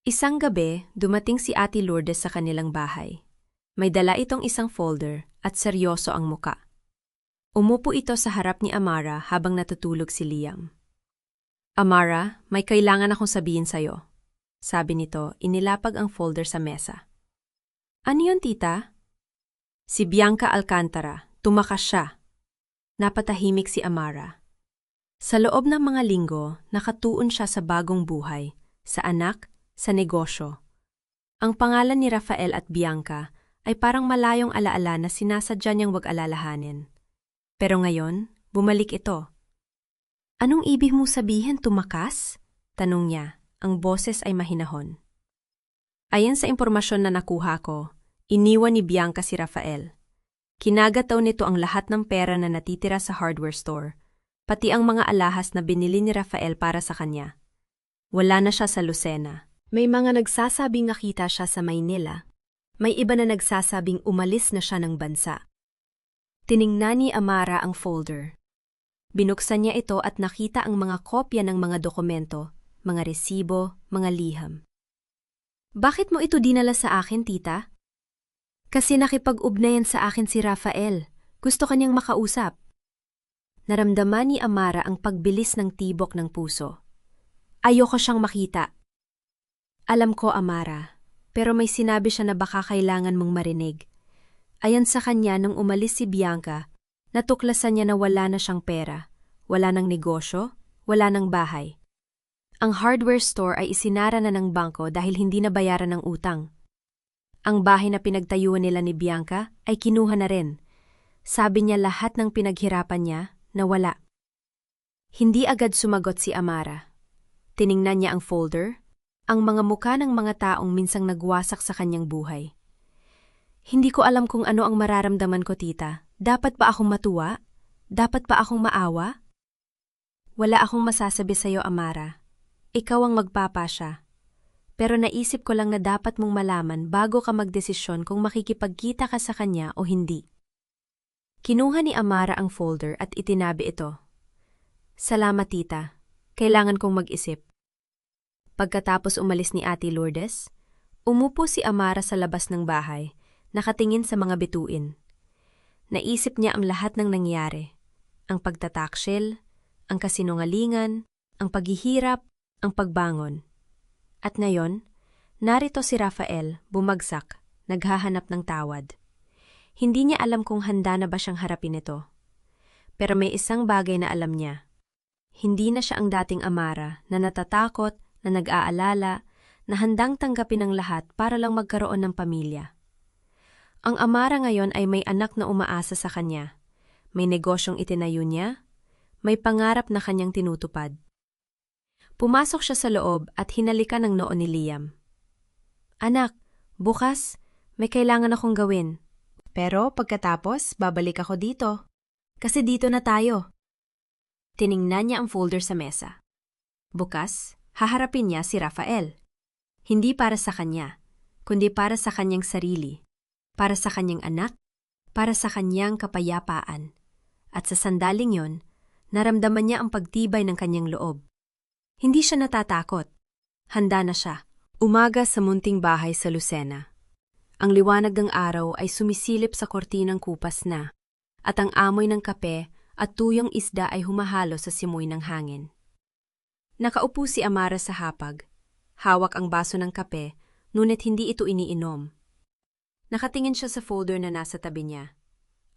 Isang gabi, dumating si Ate Lourdes sa kanilang bahay. May dala itong isang folder at seryoso ang muka. Umupo ito sa harap ni Amara habang natutulog si Liam. "Amara, may kailangan akong sabihin sa'yo," sabi nito, inilapag ang folder sa mesa. "Ano yun, tita?" "Si Bianca Alcantara, tumakas siya." Napatahimik si Amara. Sa loob ng mga linggo, nakatuon siya sa bagong buhay, sa anak, sa negosyo. Ang pangalan ni Rafael at Bianca ay parang malayong alaala na sinasadya niyang wag alalahanin. Pero ngayon, bumalik ito. "Anong ibig mo sabihin, tumakas?" tanong niya. Ang boses ay mahinahon. "Ayon sa impormasyon na nakuha ko, iniwan ni Bianca si Rafael. Kinagat daw nito ang lahat ng pera na natitira sa hardware store, pati ang mga alahas na binili ni Rafael para sa kanya. Wala na siya sa Lucena. May mga nagsasabing nakita siya sa Maynila. May iba na nagsasabing umalis na siya ng bansa." Tiningnan ni Amara ang folder. Binuksan niya ito at nakita ang mga kopya ng mga dokumento, mga resibo, mga liham. "Bakit mo ito dinala sa akin, tita?" "Kasi nakipag-ugnayan sa akin si Rafael. Gusto kanyang makausap." Naramdaman ni Amara ang pagbilis ng tibok ng puso. "Ayoko siyang makita." "Alam ko, Amara, pero may sinabi siya na baka kailangan mong marinig. Ayon sa kanya nung umalis si Bianca, natuklasan niya na wala na siyang pera, wala ng negosyo, wala ng bahay. Ang hardware store ay isinara na ng bangko dahil hindi na bayaran ng utang. Ang bahay na pinagtayuan nila ni Bianca ay kinuha na rin. Sabi niya lahat ng pinaghirapan niya nawala." Hindi agad sumagot si Amara. Tiningnan niya ang folder, ang mga muka ng mga taong minsang nagwasak sa kanyang buhay. "Hindi ko alam kung ano ang mararamdaman ko, tita. Dapat ba akong matuwa? Dapat ba akong maawa?" "Wala akong masasabi sa'yo, Amara. Ikaw ang magpapasya. Pero naisip ko lang na dapat mong malaman bago ka magdesisyon kung makikipagkita ka sa kanya o hindi." Kinuha ni Amara ang folder at itinabi ito. "Salamat, tita. Kailangan kong mag-isip." Pagkatapos umalis ni Ate Lourdes, umupo si Amara sa labas ng bahay, nakatingin sa mga bituin. Naisip niya ang lahat ng nangyari. Ang pagtataksil, ang kasinungalingan, ang paghihirap, ang pagbangon. At ngayon, narito si Rafael, bumagsak, naghahanap ng tawad. Hindi niya alam kung handa na ba siyang harapin ito. Pero may isang bagay na alam niya. Hindi na siya ang dating Amara na natatakot, na nag-aalala, na handang tanggapin ang lahat para lang magkaroon ng pamilya. Ang Amara ngayon ay may anak na umaasa sa kanya. May negosyong itinayo niya. May pangarap na kanyang tinutupad. Pumasok siya sa loob at hinalikan ng noo ni Liam. "Anak, bukas, may kailangan akong gawin. Pero pagkatapos, babalik ako dito. Kasi dito na tayo." Tiningnan niya ang folder sa mesa. Bukas, haharapin niya si Rafael. Hindi para sa kanya, kundi para sa kanyang sarili, para sa kanyang anak, para sa kanyang kapayapaan. At sa sandaling yon, naramdaman niya ang pagtibay ng kanyang loob. Hindi siya natatakot. Handa na siya. Umaga sa munting bahay sa Lucena. Ang liwanag ng araw ay sumisilip sa kortinang kupas na, at ang amoy ng kape at tuyong isda ay humahalo sa simoy ng hangin. Nakaupo si Amara sa hapag. Hawak ang baso ng kape, ngunit hindi ito iniinom. Nakatingin siya sa folder na nasa tabi niya.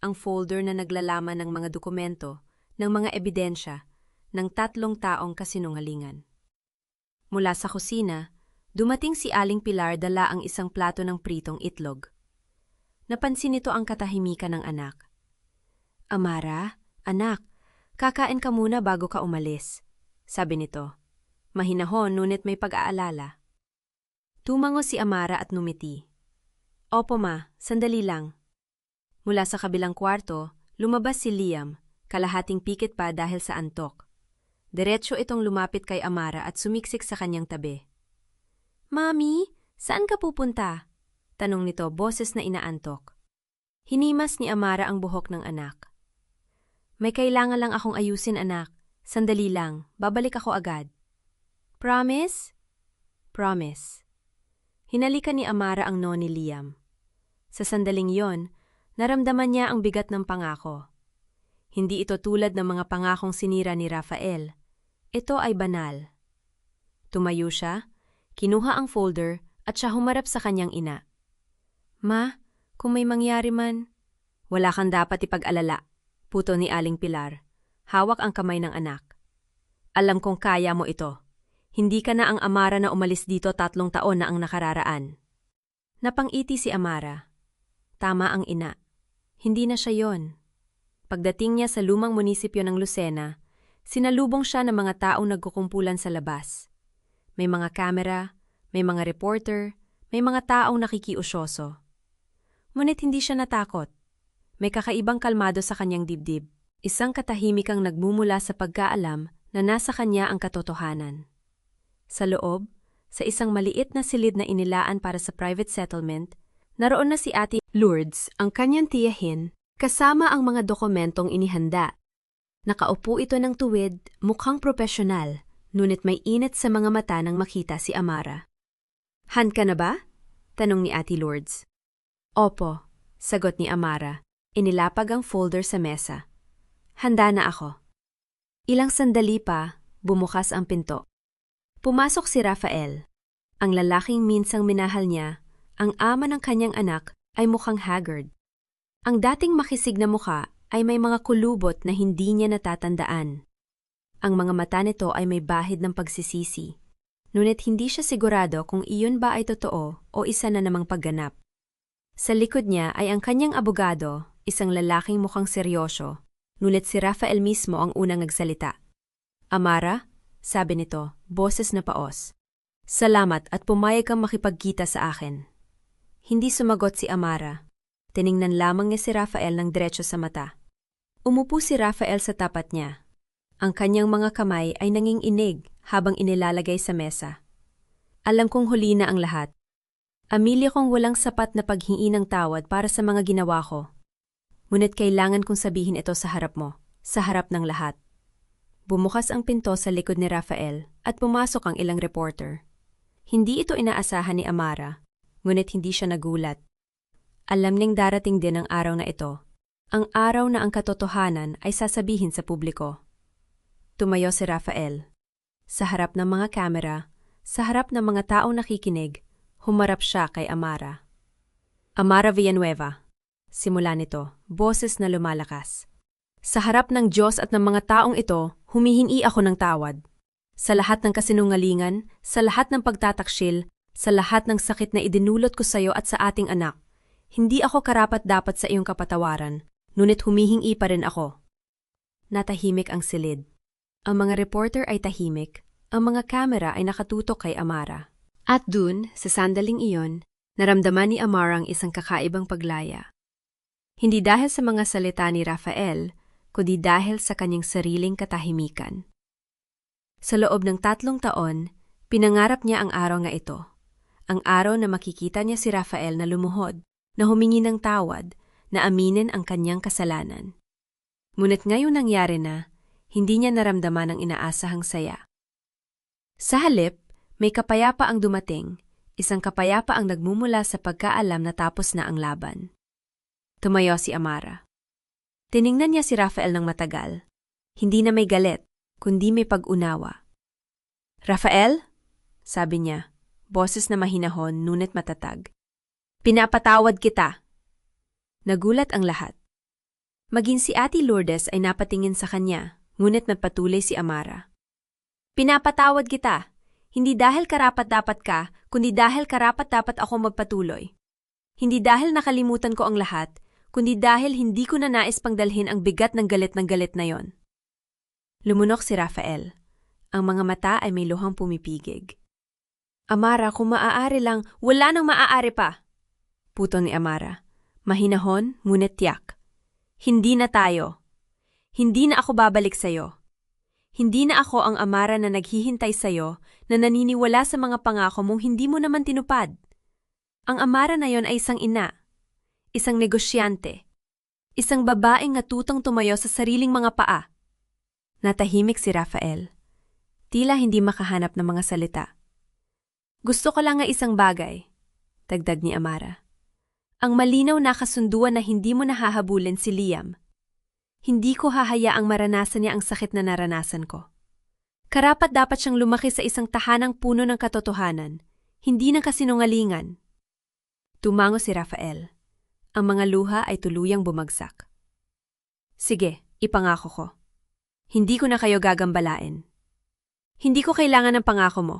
Ang folder na naglalaman ng mga dokumento, ng mga ebidensya, ng 3 taong kasinungalingan. Mula sa kusina, dumating si Aling Pilar dala ang isang plato ng pritong itlog. Napansin nito ang katahimikan ng anak. Amara, anak, kakain ka muna bago ka umalis, sabi nito. Mahinahon ngunit may pag-aalala. Tumango si Amara at numiti. Opo ma, sandali lang. Mula sa kabilang kwarto, lumabas si Liam, kalahating pikit pa dahil sa antok. Diretso itong lumapit kay Amara at sumiksik sa kanyang tabi. Mami, saan ka pupunta? Tanong nito, boses na inaantok. Hinimas ni Amara ang buhok ng anak. May kailangan lang akong ayusin anak. Sandali lang, babalik ako agad. Promise? Promise. Hinalikan ni Amara ang no ni Liam. Sa sandaling yon, naramdaman niya ang bigat ng pangako. Hindi ito tulad ng mga pangakong sinira ni Rafael. Ito ay banal. Tumayo siya, kinuha ang folder at siya humarap sa kanyang ina. Ma, kung may mangyari man, wala kang dapat ipag-alala, puto ni Aling Pilar. Hawak ang kamay ng anak. Alam kong kaya mo ito. Hindi ka na ang Amara na umalis dito 3 taon na ang nakararaan. Napangiti si Amara. Tama ang ina. Hindi na siya yon. Pagdating niya sa lumang munisipyo ng Lucena, sinalubong siya ng mga taong nagkukumpulan sa labas. May mga kamera, may mga reporter, may mga taong nakikiusyoso. Ngunit hindi siya natakot. May kakaibang kalmado sa kanyang dibdib. Isang katahimikang nagmumula sa pagkaalam na nasa kanya ang katotohanan. Sa loob, sa isang maliit na silid na inilaan para sa private settlement, naroon na si Ate Lourdes, ang kanyang tiyahin, kasama ang mga dokumentong inihanda. Nakaupo ito ng tuwid, mukhang propesyonal, ngunit may init sa mga mata nang makita si Amara. "Han ka na ba?" tanong ni Ate Lourdes. "Opo," sagot ni Amara. Inilapag ang folder sa mesa. "Handa na ako." Ilang sandali pa, bumukas ang pinto. Pumasok si Rafael. Ang lalaking minsang minahal niya, ang ama ng kanyang anak, ay mukhang haggard. Ang dating makisig na mukha ay may mga kulubot na hindi niya natatandaan. Ang mga mata nito ay may bahid ng pagsisisi. Ngunit hindi siya sigurado kung iyon ba ay totoo o isa na namang pagganap. Sa likod niya ay ang kanyang abogado, isang lalaking mukhang seryoso, ngunit si Rafael mismo ang unang nagsalita. "Amara," sabi nito, boses na paos. "Salamat at pumayag kang makipagkita sa akin." Hindi sumagot si Amara. Tiningnan lamang niya si Rafael ng diretso sa mata. Umupo si Rafael sa tapat niya. Ang kanyang mga kamay ay nanginginig habang inilalagay sa mesa. "Alam kong huli na ang lahat. Amilya kong walang sapat na paghingi ng tawad para sa mga ginawa ko. Ngunit kailangan kong sabihin ito sa harap mo, sa harap ng lahat." Bumukas ang pinto sa likod ni Rafael at pumasok ang ilang reporter. Hindi ito inaasahan ni Amara, ngunit hindi siya nagulat. Alam niyang darating din ang araw na ito, ang araw na ang katotohanan ay sasabihin sa publiko. Tumayo si Rafael. Sa harap ng mga kamera, sa harap ng mga taong nakikinig, humarap siya kay Amara. "Amara Villanueva," simula nito, boses na lumalakas. "Sa harap ng Diyos at ng mga taong ito, humihingi ako ng tawad. Sa lahat ng kasinungalingan, sa lahat ng pagtataksil, sa lahat ng sakit na idinulot ko sa iyo at sa ating anak. Hindi ako karapat-dapat sa iyong kapatawaran, ngunit humihingi pa rin ako." Natahimik ang silid. Ang mga reporter ay tahimik, ang mga kamera ay nakatutok kay Amara. At dun, sa sandaling iyon, naramdaman ni Amara ang isang kakaibang paglaya. Hindi dahil sa mga salita ni Rafael, kundi dahil sa kanyang sariling katahimikan. Sa loob ng 3 taon, pinangarap niya ang araw nga ito. Ang araw na makikita niya si Rafael na lumuhod, na humingi ng tawad, na aminin ang kanyang kasalanan. Ngunit ngayon nangyari na, hindi niya naramdaman ang inaasahang saya. Sa halip, may kapayapa ang dumating, isang kapayapa ang nagmumula sa pagkaalam na tapos na ang laban. Tumayo si Amara. Tiningnan niya si Rafael ng matagal. Hindi na may galit, kundi may pag-unawa. Rafael? Sabi niya, boses na mahinahon ngunit matatag. Pinapatawad kita. Nagulat ang lahat. Maging si Ate Lourdes ay napatingin sa kanya, ngunit nagpatuloy si Amara. Pinapatawad kita, hindi dahil karapat-dapat ka, kundi dahil karapat-dapat ako magpatuloy. Hindi dahil nakalimutan ko ang lahat, kundi dahil hindi ko na nais pangdalhin ang bigat ng galit na yon. Lumunok si Rafael. Ang mga mata ay may luhang pumipigig. Amara, kung maaari lang, wala nang maaari pa. Puto ni Amara. Mahinahon, ngunit tiyak. Hindi na tayo. Hindi na ako babalik sa'yo. Hindi na ako ang Amara na naghihintay sa'yo, na naniniwala sa mga pangako mong hindi mo naman tinupad. Ang Amara na yon ay isang ina, isang negosyante, isang babaeng natutong tumayo sa sariling mga paa. Natahimik si Rafael. Tila hindi makahanap ng mga salita. Gusto ko lang nga isang bagay, dagdag ni Amara. Ang malinaw na kasunduan na hindi mo nahahabulin si Liam. Hindi ko hahayaang maranasan niya ang sakit na naranasan ko. Karapat-dapat siyang lumaki sa isang tahanang puno ng katotohanan, hindi ng kasinungalingan. Tumango si Rafael. Ang mga luha ay tuluyang bumagsak. Sige, ipangako ko. Hindi ko na kayo gagambalain. Hindi ko kailangan ng pangako mo,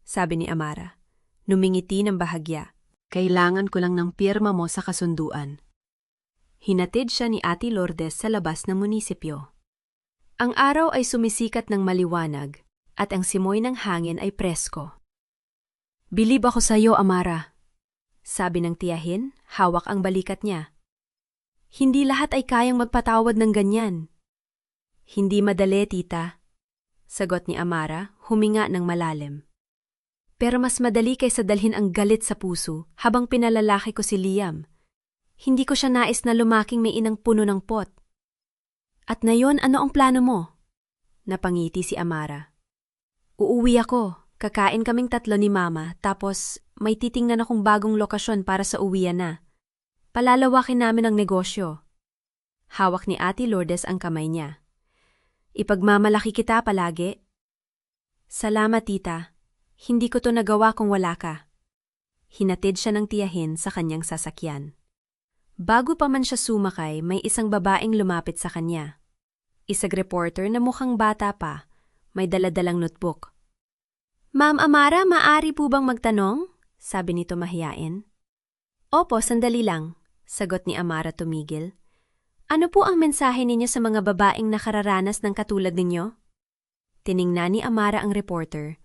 sabi ni Amara. Numingiti ng bahagya. Kailangan ko lang ng pirma mo sa kasunduan. Hinatid siya ni Ate Lourdes sa labas ng munisipyo. Ang araw ay sumisikat ng maliwanag at ang simoy ng hangin ay presko. Bilib ako sa iyo, Amara, sabi ng tiyahin, hawak ang balikat niya. Hindi lahat ay kayang magpatawad ng ganyan. Hindi madali, tita, sagot ni Amara, huminga ng malalim. Pero mas madali kaysa dalhin ang galit sa puso habang pinalalaki ko si Liam. Hindi ko siya nais na lumaking may inang puno ng pot. At ngayon, ano ang plano mo? Napangiti si Amara. Uuwi ako, kakain kaming tatlo ni Mama, tapos may titingnan akong bagong lokasyon para sa uwian na. Palalawakin namin ang negosyo. Hawak ni Ate Lourdes ang kamay niya. Ipagmamalaki kita palagi. Salamat, tita. Hindi ko to nagawa kung wala ka. Hinatid siya ng tiyahin sa kanyang sasakyan. Bago pa man siya sumakay, may isang babaeng lumapit sa kanya. Isang reporter na mukhang bata pa, may daladalang notebook. Ma'am Amara, maaari po bang magtanong? Sabi nito mahiyain. Opo, sandali lang, sagot ni Amara tumigil. Ano po ang mensahe ninyo sa mga babaeng nakararanas ng katulad ninyo? Tiningnan ni Amara ang reporter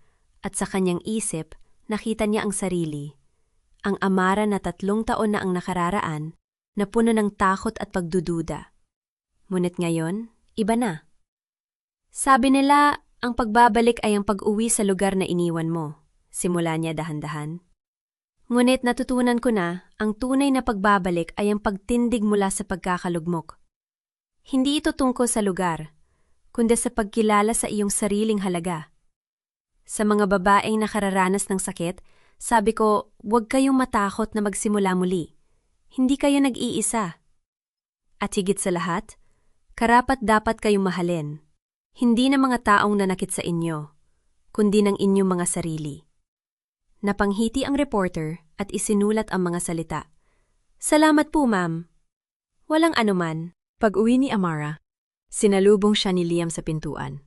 at sa kanyang isip nakita niya ang sarili. Ang Amara na 3 taon na ang nakararaan na puno ng takot at pagdududa. Ngunit ngayon, iba na. Sabi nila, ang pagbabalik ay ang pag-uwi sa lugar na iniwan mo. Simula niya dahan-dahan. Ngunit natutunan ko na, ang tunay na pagbabalik ay ang pagtindig mula sa pagkakalugmok. Hindi ito tungkol sa lugar, kundi sa pagkilala sa iyong sariling halaga. Sa mga babaeng nakararanas ng sakit, sabi ko, huwag kayong matakot na magsimula muli. Hindi kayo nag-iisa. At higit sa lahat, karapat-dapat kayong mahalin. Hindi ng mga taong nanakit sa inyo, kundi ng inyong mga sarili. Napanghiti ang reporter at isinulat ang mga salita. Salamat po, ma'am. Walang anuman. Pag-uwi ni Amara, sinalubong siya ni Liam sa pintuan.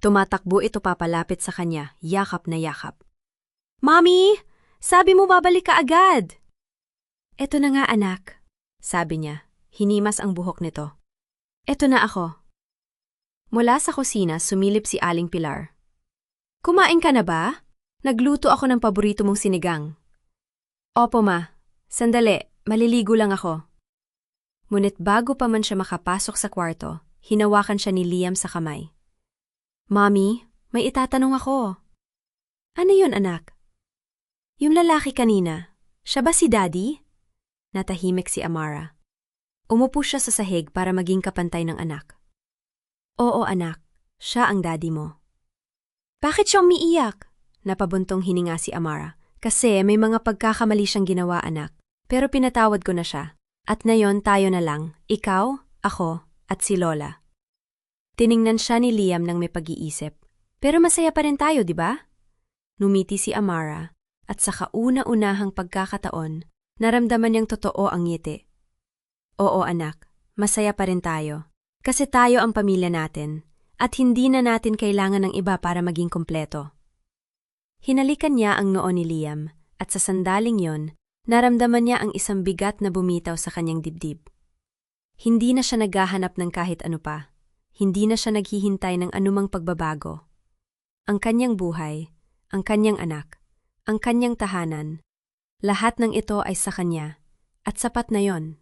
Tumatakbo ito papalapit sa kanya, yakap na yakap. Mommy! Sabi mo babalik ka agad! Eto na nga anak, sabi niya. Hinimas ang buhok nito. Eto na ako. Mula sa kusina, sumilip si Aling Pilar. Kumain ka na ba? Nagluto ako ng paborito mong sinigang. Opo ma, sandali, maliligo lang ako. Ngunit bago pa man siya makapasok sa kwarto, hinawakan siya ni Liam sa kamay. Mommy, may itatanong ako. Ano yun anak? Yung lalaki kanina, siya ba si Daddy? Natahimik si Amara. Umupo siya sa sahig para maging kapantay ng anak. Oo anak, siya ang daddy mo. Bakit siya umiiyak? Napabuntong hininga si Amara. Kasi may mga pagkakamali siyang ginawa anak. Pero pinatawad ko na siya. At ngayon tayo na lang, ikaw, ako, at si Lola. Tiningnan siya ni Liam nang may pag-iisip. Pero masaya pa rin tayo, di ba? Numiti si Amara, at sa kauna-unahang pagkakataon, naramdaman niyang totoo ang ngiti. Oo anak, masaya pa rin tayo. Kasi tayo ang pamilya natin, at hindi na natin kailangan ng iba para maging kompleto. Hinalikan niya ang noo ni Liam, at sa sandaling yon, naramdaman niya ang isang bigat na bumitaw sa kanyang dibdib. Hindi na siya naghahanap ng kahit ano pa. Hindi na siya naghihintay ng anumang pagbabago. Ang kanyang buhay, ang kanyang anak, ang kanyang tahanan, lahat ng ito ay sa kanya, at sapat na yon.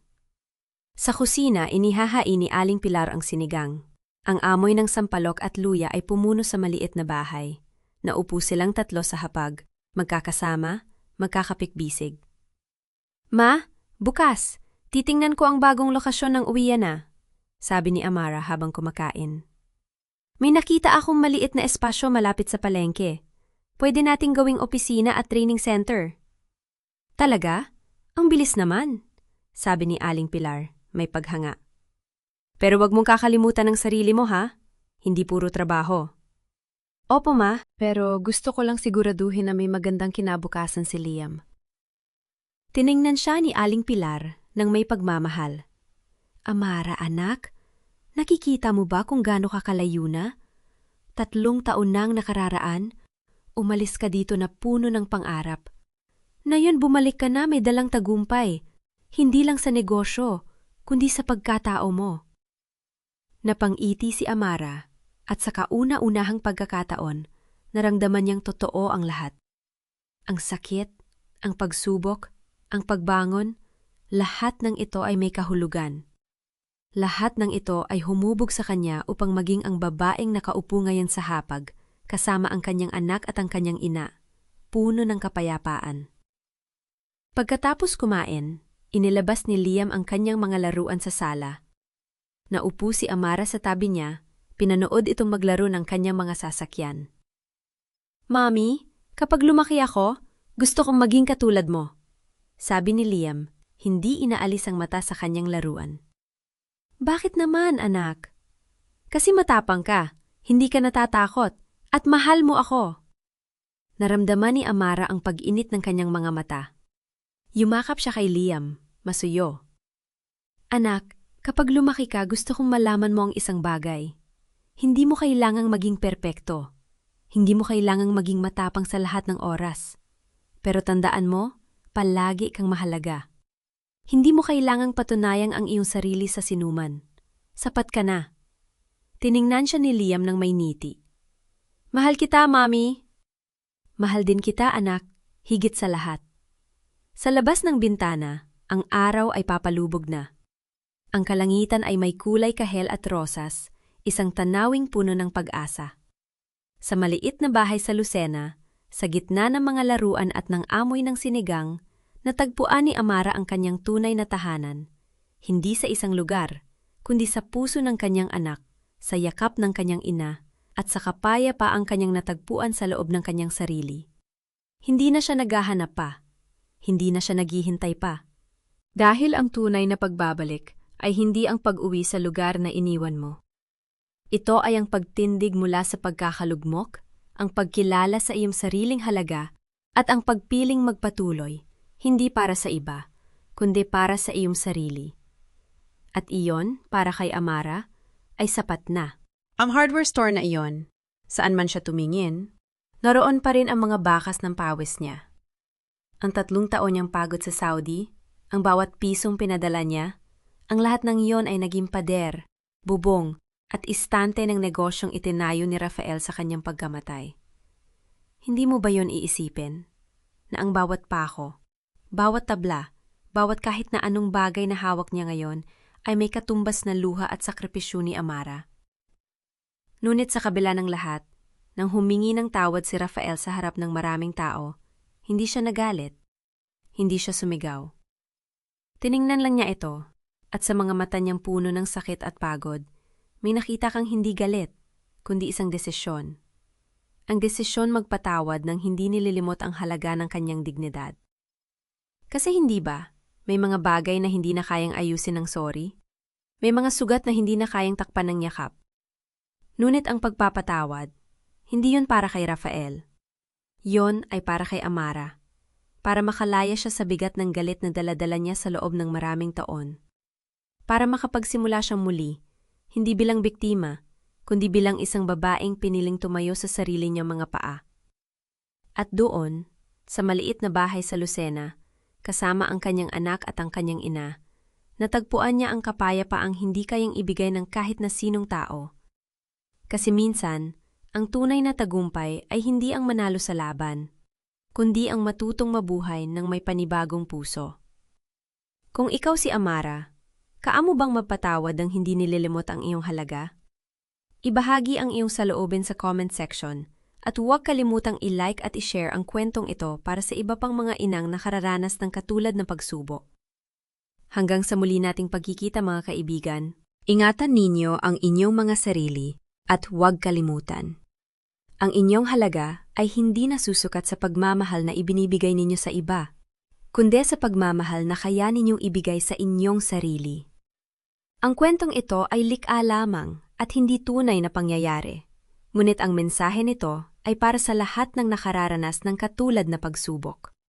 Sa kusina, inihahain ni Aling Pilar ang sinigang. Ang amoy ng sampalok at luya ay pumuno sa maliit na bahay. Naupo silang tatlo sa hapag, magkakasama, magkakapikbisig. Ma, bukas, titingnan ko ang bagong lokasyon ng uwian na, sabi ni Amara habang kumakain. May nakita akong maliit na espasyo malapit sa palengke. Pwede nating gawing opisina at training center. Talaga? Ang bilis naman, sabi ni Aling Pilar, may paghanga. Pero wag mong kakalimutan ng sarili mo ha, hindi puro trabaho. Opo ma, pero gusto ko lang siguraduhin na may magandang kinabukasan si Liam. Tiningnan siya ni Aling Pilar nang may pagmamahal. Amara anak, nakikita mo ba kung gaano ka kalayo na? 3 taon nang nakararaan, umalis ka dito na puno ng pangarap. Ngayon bumalik ka na may dalang tagumpay, hindi lang sa negosyo, kundi sa pagkatao mo. Napangiti si Amara at sa kauna-unahang pagkakataon, naramdaman niyang totoo ang lahat. Ang sakit, ang pagsubok, ang pagbangon, lahat ng ito ay may kahulugan. Lahat ng ito ay humubog sa kanya upang maging ang babaeng nakaupo ngayon sa hapag, kasama ang kanyang anak at ang kanyang ina, puno ng kapayapaan. Pagkatapos kumain, inilabas ni Liam ang kanyang mga laruan sa sala. Naupo si Amara sa tabi niya, pinanood itong maglaro ng kanyang mga sasakyan. Mami, kapag lumaki ako, gusto kong maging katulad mo, sabi ni Liam, hindi inaalis ang mata sa kanyang laruan. Bakit naman, anak? Kasi matapang ka, hindi ka natatakot, at mahal mo ako. Naramdaman ni Amara ang pag-init ng kanyang mga mata. Yumakap siya kay Liam, masuyo. Anak, kapag lumaki ka, gusto kong malaman mo ang isang bagay. Hindi mo kailangang maging perpekto. Hindi mo kailangang maging matapang sa lahat ng oras. Pero tandaan mo, palagi kang mahalaga. Hindi mo kailangang patunayang ang iyong sarili sa sinuman. Sapat ka na. Tiningnan siya ni Liam ng may ngiti. Mahal kita, Mami. Mahal din kita, anak, higit sa lahat. Sa labas ng bintana, ang araw ay papalubog na. Ang kalangitan ay may kulay kahel at rosas, isang tanawing puno ng pag-asa. Sa maliit na bahay sa Lucena, sa gitna ng mga laruan at ng amoy ng sinigang, natagpuan ni Amara ang kanyang tunay na tahanan. Hindi sa isang lugar, kundi sa puso ng kanyang anak, sa yakap ng kanyang ina, at sa kapayapaang kanyang natagpuan sa loob ng kanyang sarili. Hindi na siya naghahanap pa. Hindi na siya naghihintay pa. Dahil ang tunay na pagbabalik ay hindi ang pag-uwi sa lugar na iniwan mo. Ito ay ang pagtindig mula sa pagkakalugmok, ang pagkilala sa iyong sariling halaga, at ang pagpiling magpatuloy, hindi para sa iba, kundi para sa iyong sarili. At iyon, para kay Amara, ay sapat na. Ang hardware store na iyon, saan man siya tumingin, naroon pa rin ang mga bakas ng pawis niya. Ang 3 taon niyang pagod sa Saudi, ang bawat pisong pinadala niya, ang lahat ng iyon ay naging pader, bubong, at istante ng negosyong itinayo ni Rafael sa kanyang pagkamatay. Hindi mo ba yon iisipin? Na ang bawat pako, bawat tabla, bawat kahit na anong bagay na hawak niya ngayon ay may katumbas na luha at sakripisyo ni Amara. Ngunit sa kabila ng lahat, nang humingi ng tawad si Rafael sa harap ng maraming tao, hindi siya nagalit, hindi siya sumigaw. Tiningnan lang niya ito, at sa mga mata niyang puno ng sakit at pagod, may nakita kang hindi galit, kundi isang desisyon. Ang desisyon magpatawad nang hindi nililimot ang halaga ng kanyang dignidad. Kasi hindi ba, may mga bagay na hindi na kayang ayusin ng sorry? May mga sugat na hindi na kayang takpan ng yakap. Ngunit ang pagpapatawad, hindi yun para kay Rafael. Yon ay para kay Amara. Para makalaya siya sa bigat ng galit na daladala niya sa loob ng maraming taon. Para makapagsimula siyang muli, hindi bilang biktima, kundi bilang isang babaeng piniling tumayo sa sarili niyang mga paa. At doon, sa maliit na bahay sa Lucena, kasama ang kanyang anak at ang kanyang ina, natagpuan niya ang kapayapaang hindi kayang ibigay ng kahit na sinong tao. Kasi minsan, ang tunay na tagumpay ay hindi ang manalo sa laban, kundi ang matutong mabuhay ng may panibagong puso. Kung ikaw si Amara, kaamo bang magpatawad ang hindi nililimot ang iyong halaga? Ibahagi ang iyong saloobin sa comment section at huwag kalimutang i-like at i-share ang kwentong ito para sa iba pang mga inang nakararanas ng katulad na pagsubok. Hanggang sa muli nating pagkikita mga kaibigan, Ingatan ninyo ang inyong mga sarili at huwag kalimutan. Ang inyong halaga ay hindi nasusukat sa pagmamahal na ibinibigay ninyo sa iba, kundi sa pagmamahal na kaya ninyong ibigay sa inyong sarili. Ang kwentong ito ay likha lamang at hindi tunay na pangyayari, ngunit ang mensahe nito ay para sa lahat ng nakararanas ng katulad na pagsubok.